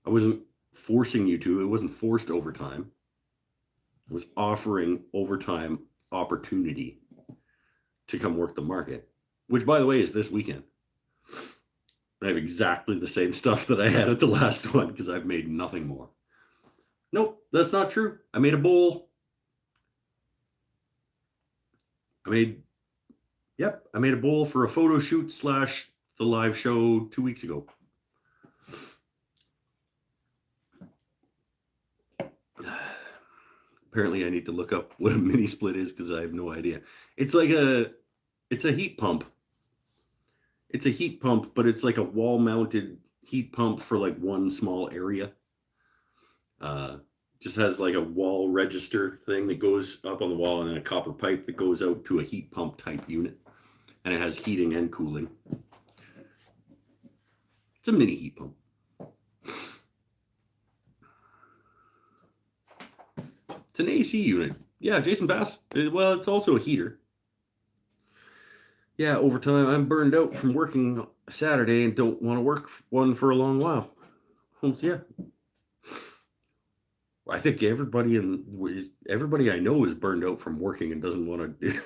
I wasn't forcing you to. It wasn't forced overtime. I was offering overtime opportunity to come work the market, which, by the way, is this weekend. I have exactly the same stuff that I had at the last one because I've made nothing more. Nope, that's not true. I made a bowl. I made a bowl for a photo shoot / the live show 2 weeks ago. Apparently I need to look up what a mini split is because I have no idea. It's a heat pump. It's a heat pump, but it's like a wall-mounted heat pump for like one small area. Just has like a wall register thing that goes up on the wall and then a copper pipe that goes out to a heat pump type unit. And it has heating and cooling. It's a mini heat pump. It's an AC unit. Yeah, Jason Bass. Well, it's also a heater. Yeah, over time, I'm burned out from working Saturday and don't want to work one for a long while. Yeah. I think everybody I know is burned out from working and doesn't want to.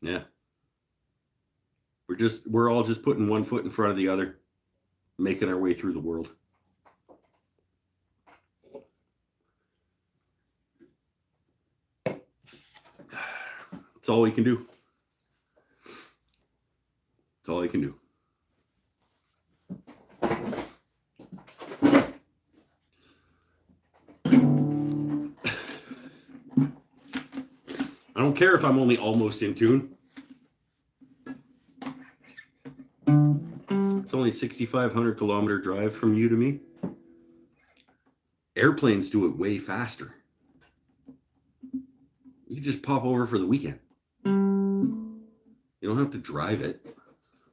Yeah. We're all just putting one foot in front of the other, making our way through the world. That's all we can do. That's all I can do. I don't care if I'm only almost in tune. It's only a 6,500 kilometer drive from you to me. Airplanes do it way faster. You can just pop over for the weekend. You don't have to drive it.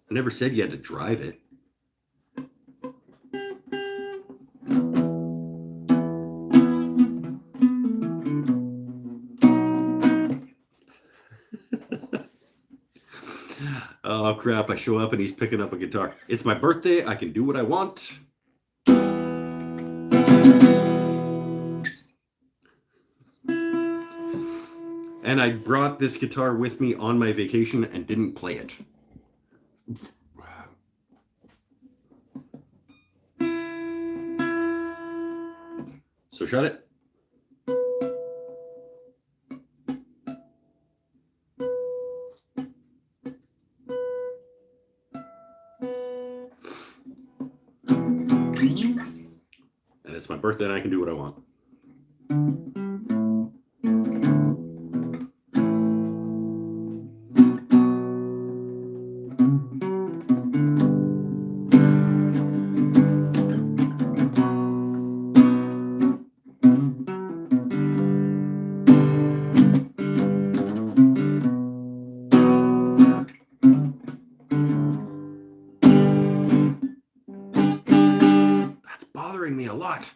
I never said you had to drive it. Oh crap, I show up and he's picking up a guitar. It's my birthday, I can do what I want. And I brought this guitar with me on my vacation and didn't play it. So shut it. And it's my birthday and I can do what I want. That's bothering me a lot.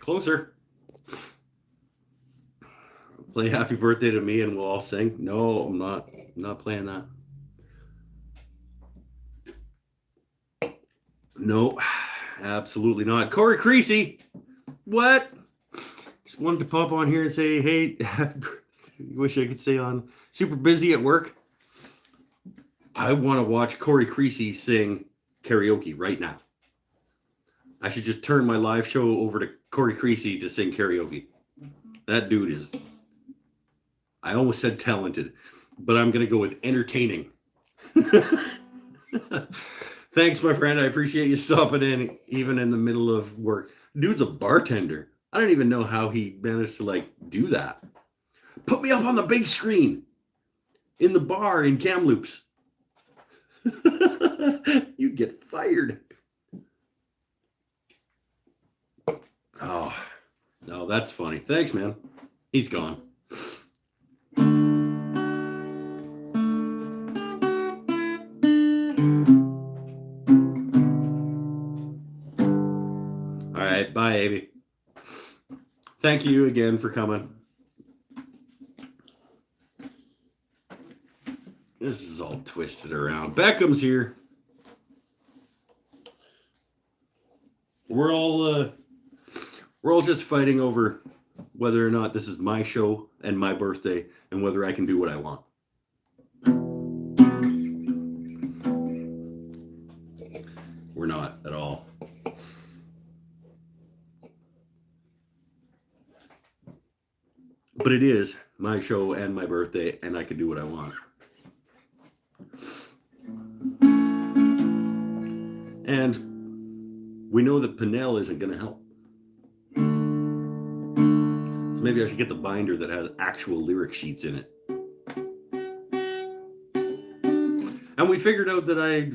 Closer. Play happy birthday to me and we'll all sing. No, I'm not playing that. No, absolutely not. Corey Creasy. What? Just wanted to pop on here and say, hey, wish I could stay on. Super busy at work. I want to watch Corey Creasy sing karaoke right now. I should just turn my live show over to Corey Creasy to sing karaoke. That dude is, I almost said talented, but I'm going to go with entertaining. Thanks, my friend. I appreciate you stopping in, even in the middle of work. Dude's a bartender. I don't even know how he managed to, do that. Put me up on the big screen in the bar in Kamloops. You get fired. Oh, no, that's funny. Thanks, man. He's gone. All right, bye, Abby. Thank you again for coming. This is all twisted around. Beckham's here. We're all just fighting over whether or not this is my show and my birthday and whether I can do what I want. We're not at all. But it is my show and my birthday, and I can do what I want. And we know that Pinnell isn't going to help. So maybe I should get the binder that has actual lyric sheets in it. And we figured out that I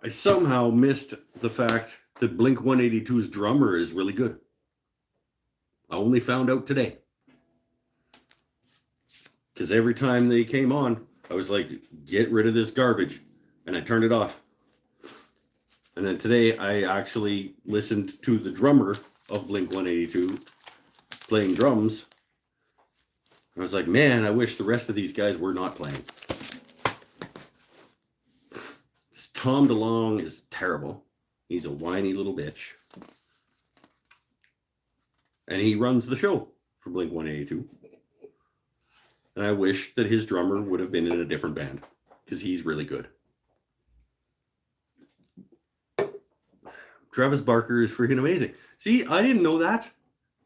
somehow missed the fact that Blink-182's drummer is really good. I only found out today. Because every time they came on, I was like, get rid of this garbage. And I turned it off. And then today I actually listened to the drummer of Blink-182 playing drums. I was like, man, I wish the rest of these guys were not playing. This Tom DeLonge is terrible. He's a whiny little bitch. And he runs the show for Blink-182. And I wish that his drummer would have been in a different band. Because he's really good. Travis Barker is freaking amazing. See, I didn't know that.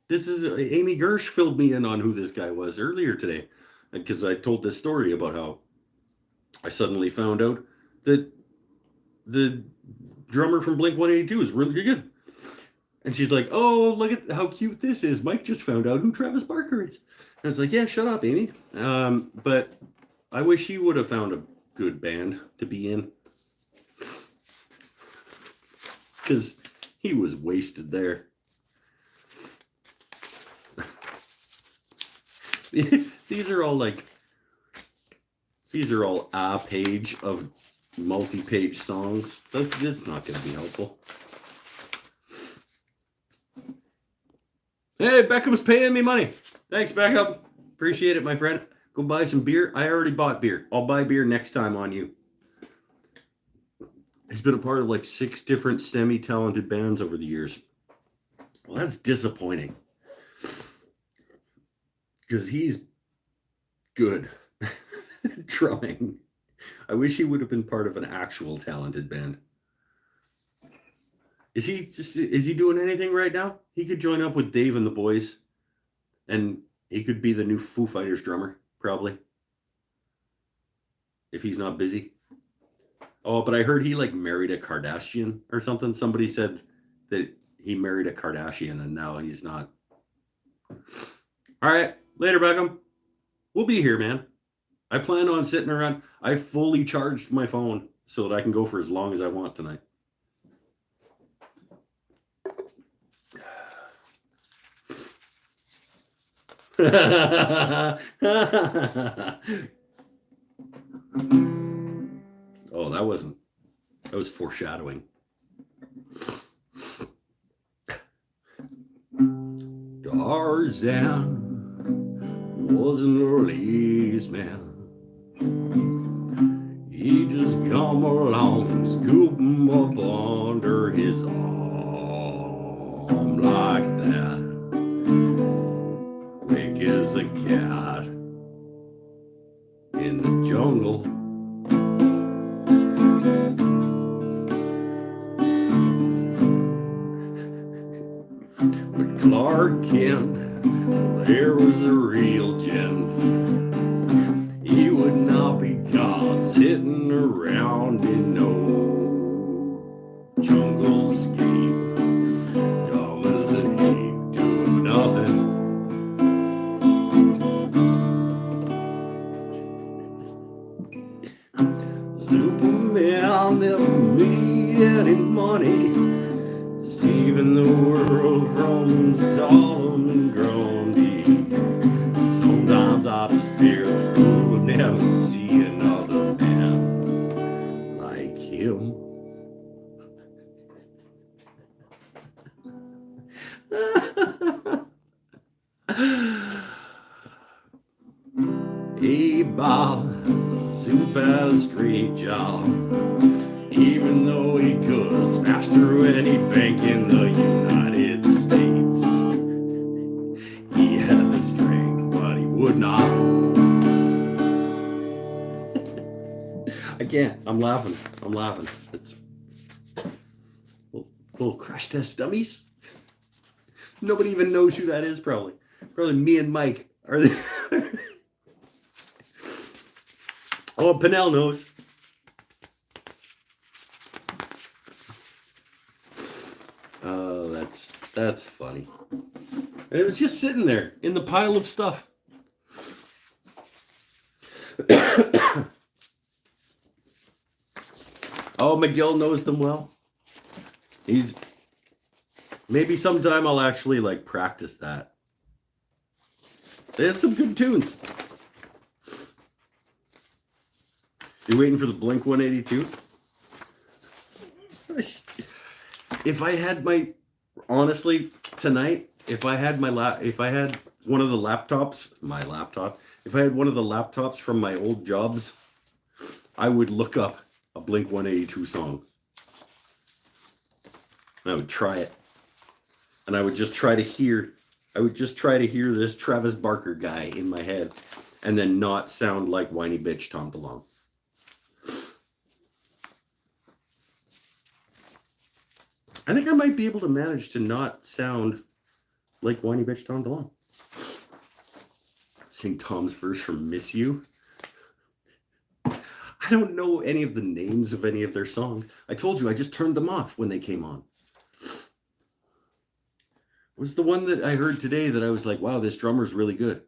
This is Amy Gersh filled me in on who this guy was earlier today. Because I told this story about how I suddenly found out that the drummer from Blink-182 is really good. And she's like, oh, look at how cute this is. Mike just found out who Travis Barker is. And I was like, yeah, shut up, Amy. But I wish he would have found a good band to be in. Because he was wasted there. These are all a page of multi-page songs. That's not going to be helpful. Hey, Beckham's paying me money. Thanks, Beckham. Appreciate it, my friend. Go buy some beer. I already bought beer. I'll buy beer next time on you. He's been a part of like 6 different semi-talented bands over the years. Well, that's disappointing. Because he's good drumming. I wish he would have been part of an actual talented band. Is he doing anything right now? He could join up with Dave and the boys. And he could be the new Foo Fighters drummer, probably. If he's not busy. Oh, but I heard he like married a Kardashian or something. Somebody said that he married a Kardashian and now he's not. All right. Later, Beckham. We'll be here, man. I plan on sitting around. I fully charged my phone so that I can go for as long as I want tonight. Oh, that was foreshadowing. Tarzan was an ladies' man. He just come along, scoop him up under his arm like that. Quick as a cat in the jungle. But Clark Kent, there was a real gent. He would not be caught sitting around in no jungle scheme, dumb as an ape doing nothing. Superman never made any money, saving the world from Solomon Grundy. Sometimes I despair we'll never see another man like him. A-ball, soup out a straight jaw. Even though he could smash through any bank in the United States, he had the strength, but he would not. I can't. I'm laughing. It's little crash test dummies. Nobody even knows who that is, probably. Probably me and Mike are the. Oh, Pinnell knows. Oh, that's funny. And it was just sitting there in the pile of stuff. Oh, McGill knows them well. Maybe sometime I'll actually like practice that. They had some good tunes. You waiting for the Blink 182? If I had honestly tonight, if I had one of the laptops, if I had one of the laptops from my old jobs, I would look up a Blink 182 song. And I would try it. And I would just try to hear this Travis Barker guy in my head and then not sound like whiny bitch Tom DeLonge. I think I might be able to manage to not sound like whiny bitch Tom DeLonge. Sing Tom's verse from Miss You. I don't know any of the names of any of their songs. I told you I just turned them off when they came on. It was the one that I heard today that I was like, wow, this drummer's really good.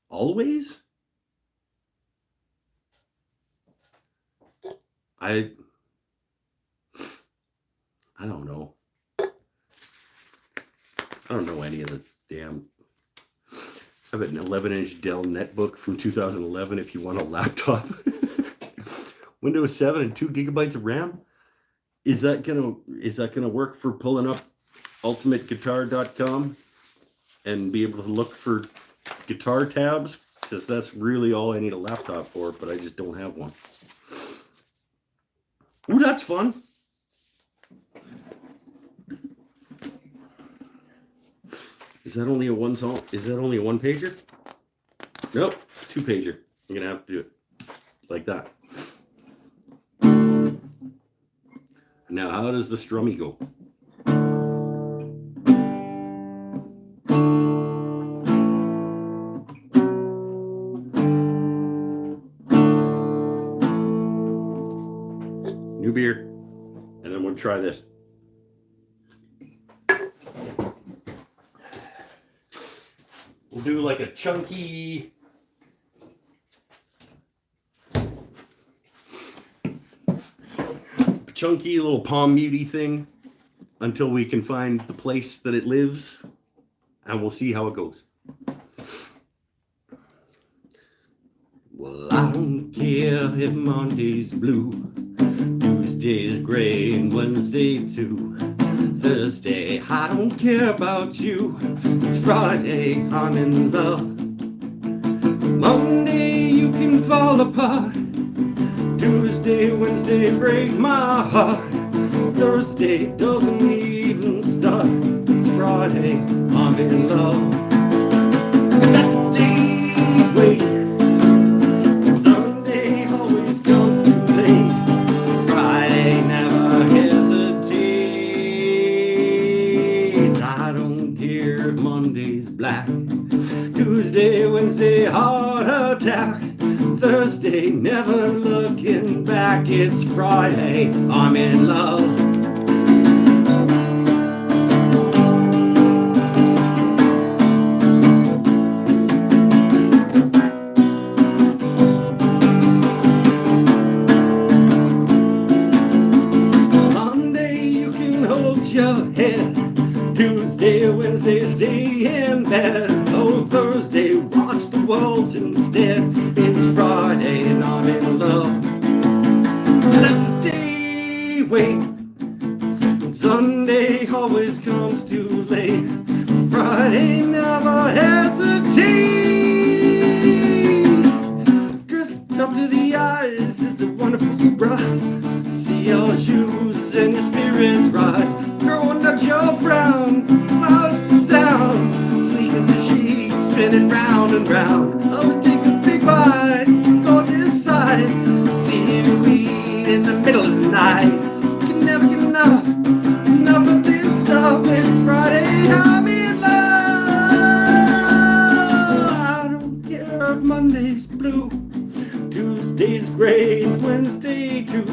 Always? I don't know. I don't know any of the damn. I have an 11-inch Dell netbook from 2011 if you want a laptop. Windows 7 and 2 gigabytes of RAM. Is that gonna work for pulling up ultimateguitar.com and be able to look for guitar tabs? Because that's really all I need a laptop for, but I just don't have one. Ooh, that's fun. Is that only a one song? Is that only a one pager? Nope, it's a 2-pager. You're gonna have to do it like that. Now, how does the strummy go? New beer, and then we'll try this. We'll do like a chunky little palm muty thing until we can find the place that it lives, and we'll see how it goes. Well, I don't care if Monday's blue, Tuesday's gray, and Wednesday too. Thursday, I don't care about you. It's Friday, I'm in love. Monday, you can fall apart. Tuesday, Wednesday, break my heart. Thursday doesn't even start. It's Friday, I'm in love. Saturday, wait. Sunday always comes too late. Friday never hesitates. I don't care if Monday's black. Tuesday, Wednesday, heart attack. Thursday, never looking back. It's Friday, I'm in love. Monday, you can hold your head. Tuesday, Wednesday, stay in bed. Oh, Thursday, watch the walls instead. It's Friday and I'm in love. Saturday, wait. Sunday always comes too late. Friday never hesitates. so bright. See your shoes and your spirits right. Throwing out your frowns, smile at the sound. Sleek as a sheep, spinning round and round. Always take a big bite, gorgeous sight. See you eat in the middle of the night. Can never get enough of this stuff. It's Friday, I'm in love. I don't care if Monday's blue, Tuesday's great, Wednesday too.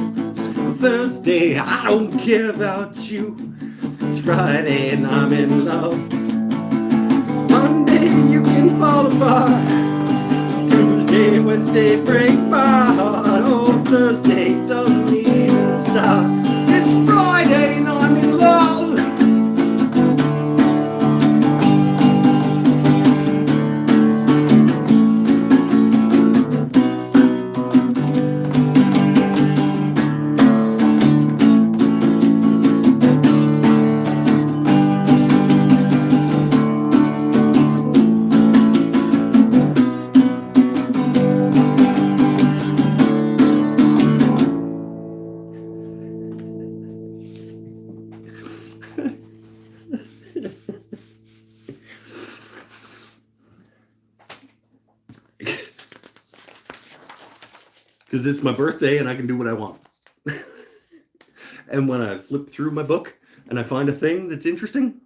Thursday, I don't care about you. It's Friday and I'm in love. Monday, you can fall apart. Tuesday, Wednesday, break my heart. Oh, Thursday doesn't even stop. It's Friday and I'm in love. Because it's my birthday and I can do what I want. And when I flip through my book and I find a thing that's interesting,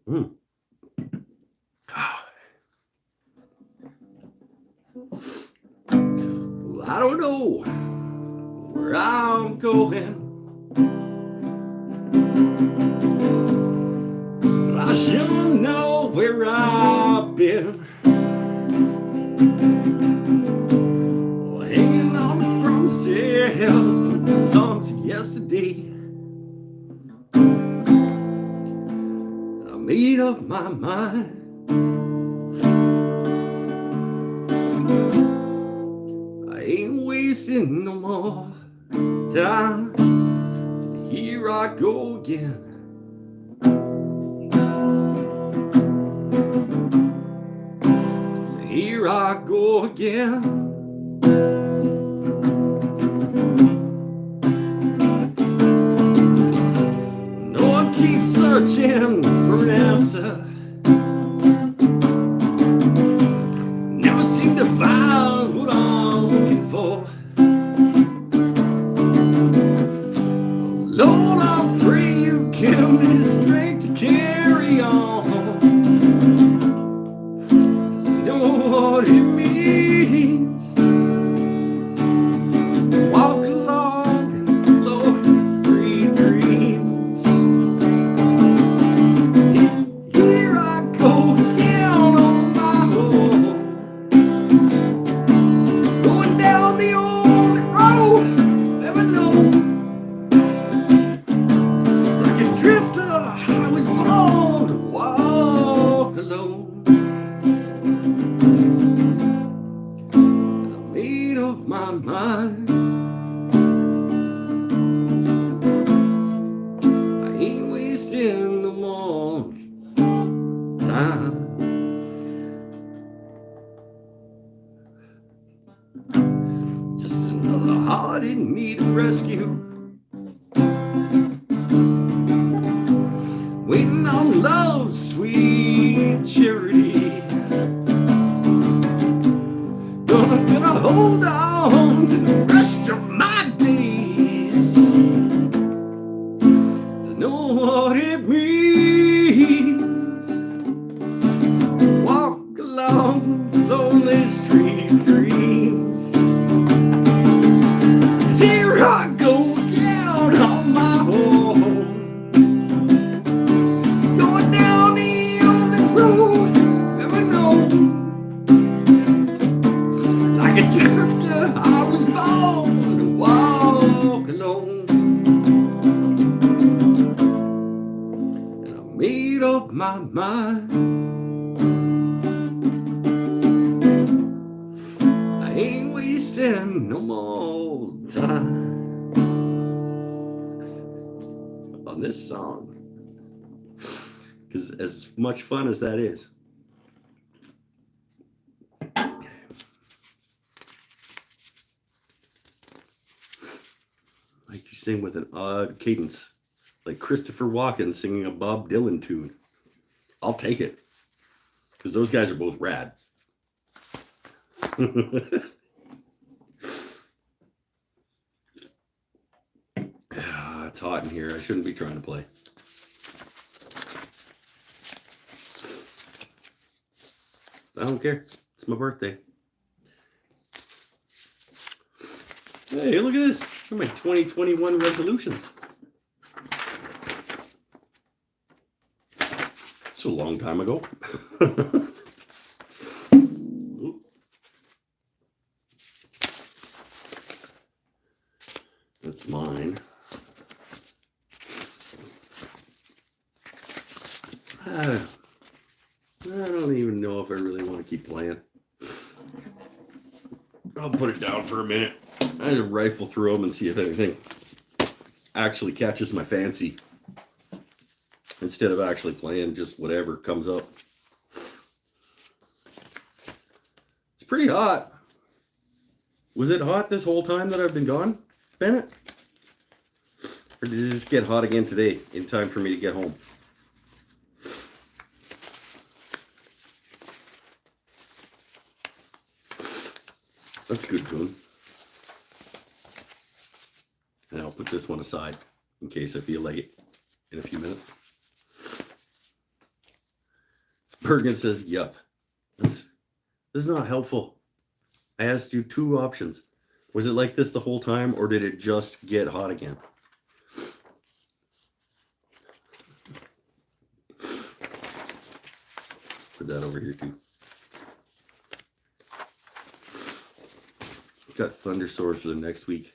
Well, I don't know where I'm going, but I sure know where I've been. Well, hanging on the promises of the songs of yesterday. I made up my mind. I ain't wasting no more time. Here I go again. So here I go again. No one keeps searching for an answer. Never seem to find what I'm looking for. Lord, I pray you give me the strength to carry on. You know what it means. Walk along and flow these street dreams. Here I go again on my own, going down the old road, never known. Like a drifter, I was born to walk alone. And I made up my mind. I ain't wasting no more time. Just another heart in need of rescue, waiting on love's sweet charity. Gonna hold on to the rest of my days, to know what it means. Walk along these lonely street dreams. 'Cause here I go again on my own, going down the only road ever known. Like a drifter, I was born to walk alone. And I made up my mind. I ain't wasting no more time. this song. Because as much fun as that is. Like you sing with an odd cadence. Like Christopher Walken singing a Bob Dylan tune. I'll take it. Because those guys are both rad. It's hot in here. I shouldn't be trying to play. I don't care. It's my birthday. Hey, look at this. Look at my 2021 resolutions. It's a long time ago. That's mine. I don't even know if I really want to keep playing. I'll put it down for a minute. I had to rifle through them and see if anything actually catches my fancy. Instead of actually playing just whatever comes up. It's pretty hot. Was it hot this whole time that I've been gone, Bennett? Or did it just get hot again today in time for me to get home? That's good, Coon. And I'll put this one aside in case I feel like it in a few minutes. Bergen says, yup. This is not helpful. I asked you two options. Was it like this the whole time, or did it just get hot again? Put that over here too. Got thunderstorms for the next week.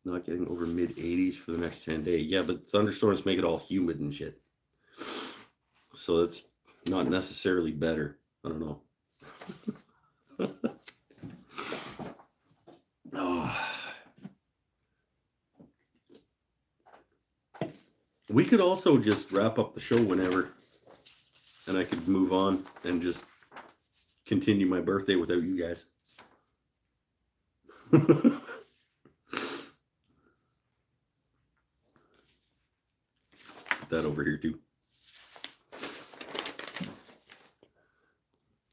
Not getting over mid-80s for the next 10 days. Yeah, but thunderstorms make it all humid and shit. So that's not necessarily better. I don't know. Oh. We could also just wrap up the show whenever. And I could move on and just continue my birthday without you guys. Put that over here too.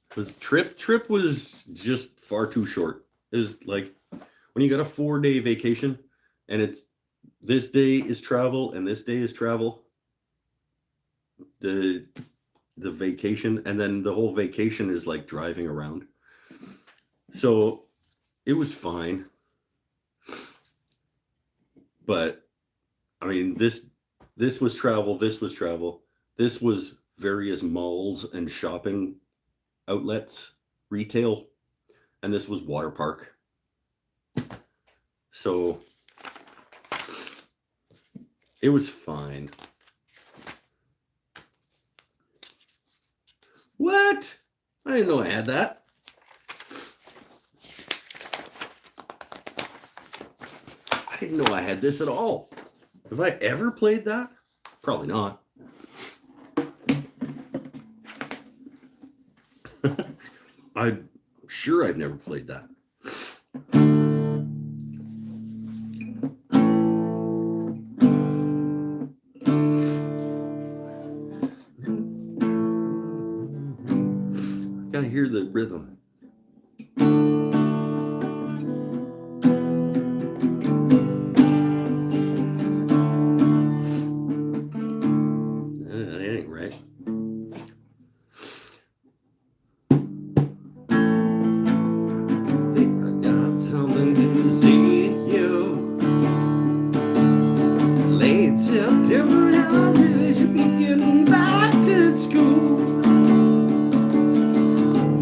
Because trip was just far too short. It was like when you got a 4-day vacation and it's this day is travel and this day is travel. The vacation, and then the whole vacation is like driving around. So it was fine. But I mean, this was travel, this was travel. This was various malls and shopping outlets, retail, and this was water park. So it was fine. What? I didn't know I had that. I didn't know I had this at all. Have I ever played that? Probably not. I'm sure I've never played that. Gotta hear the rhythm. That ain't right. Think I got something to see you. Late September, and I really should be getting back to school.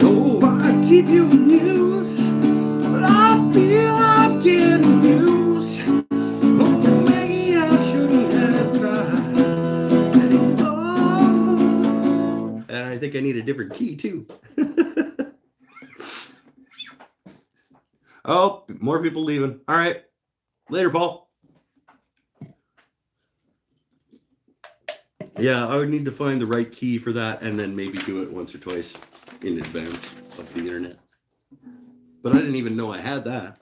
No, I keep you news, but I feel I'm getting news. Oh, Maggie, I shouldn't have tried. Oh, and I think I need a different key too. Oh, more people leaving. All right. Later, Paul. Yeah, I would need to find the right key for that and then maybe do it once or twice in advance of the internet. But I didn't even know I had that.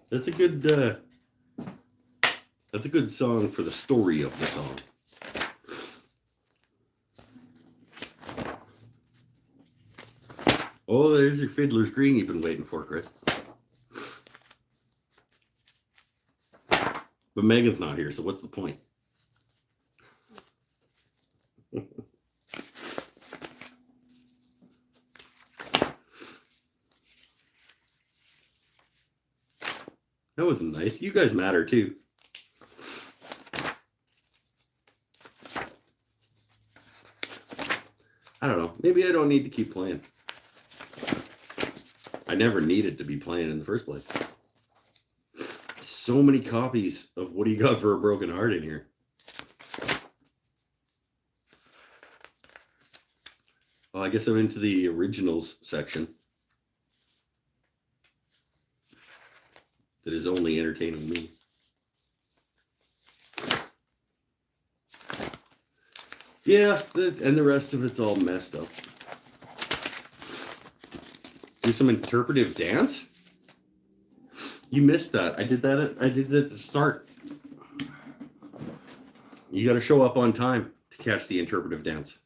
That's a good song for the story of the song. Oh, there's your Fiddler's Green you've been waiting for, Chris. But Megan's not here, so what's the point? That wasn't nice. You guys matter too. I don't know. Maybe I don't need to keep playing. I never needed to be playing in the first place. So many copies of What Do You Got for a Broken Heart in here. Well, I guess I'm into the originals section. That is only entertaining me. Yeah, and the rest of it's all messed up. Do some interpretive dance? You missed that. I did that at the start. You got to show up on time to catch the interpretive dance.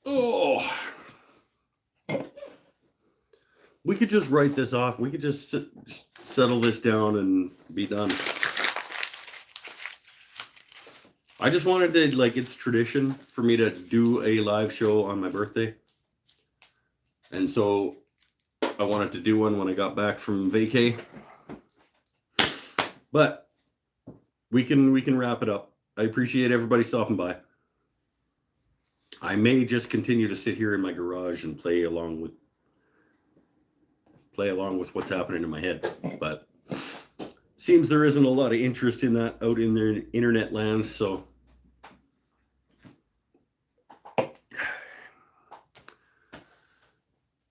Oh. We could just write this off. We could just settle this down and be done. I just wanted to, like, it's tradition for me to do a live show on my birthday. And so I wanted to do one when I got back from vacay. But we can wrap it up. I appreciate everybody stopping by. I may just continue to sit here in my garage and play along with what's happening in my head, but seems there isn't a lot of interest in that out in the internet land, so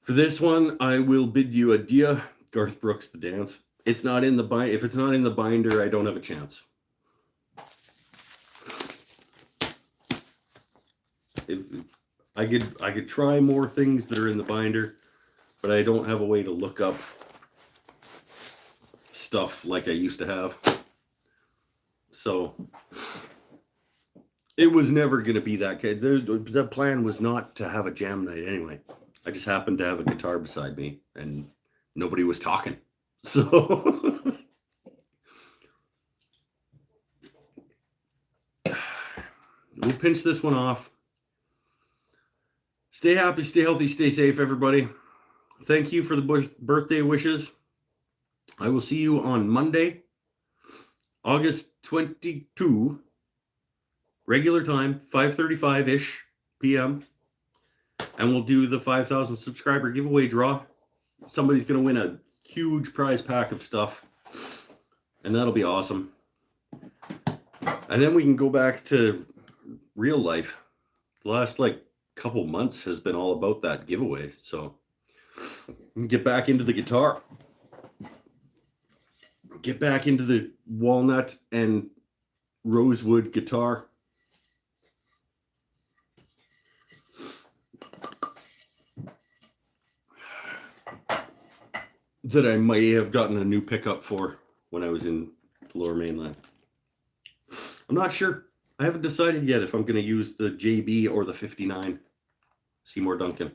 for this one I will bid you adieu. Garth Brooks, The Dance. It's not in the bind. If it's not in the binder, I don't have a chance. I could try more things that are in the binder, but I don't have a way to look up stuff like I used to have. So it was never going to be that good. The plan was not to have a jam night anyway. I just happened to have a guitar beside me and nobody was talking. So we'll pinch this one off. Stay happy, stay healthy, stay safe, everybody. Thank you for the birthday wishes. I will see you on Monday, August 22, regular time, 5:35-ish p.m. And we'll do the 5,000 subscriber giveaway draw. Somebody's going to win a huge prize pack of stuff. And that'll be awesome. And then we can go back to real life. The last, couple months has been all about that giveaway. So get back into the guitar. Get back into the walnut and rosewood guitar. That I might have gotten a new pickup for when I was in the Lower Mainland. I'm not sure. I haven't decided yet if I'm going to use the JB or the 59 Seymour Duncan.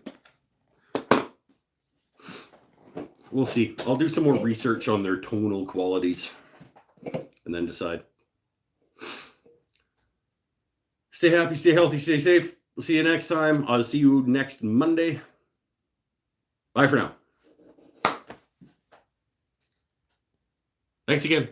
We'll see. I'll do some more research on their tonal qualities and then decide. Stay happy, stay healthy, stay safe. We'll see you next time. I'll see you next Monday. Bye for now. Thanks again.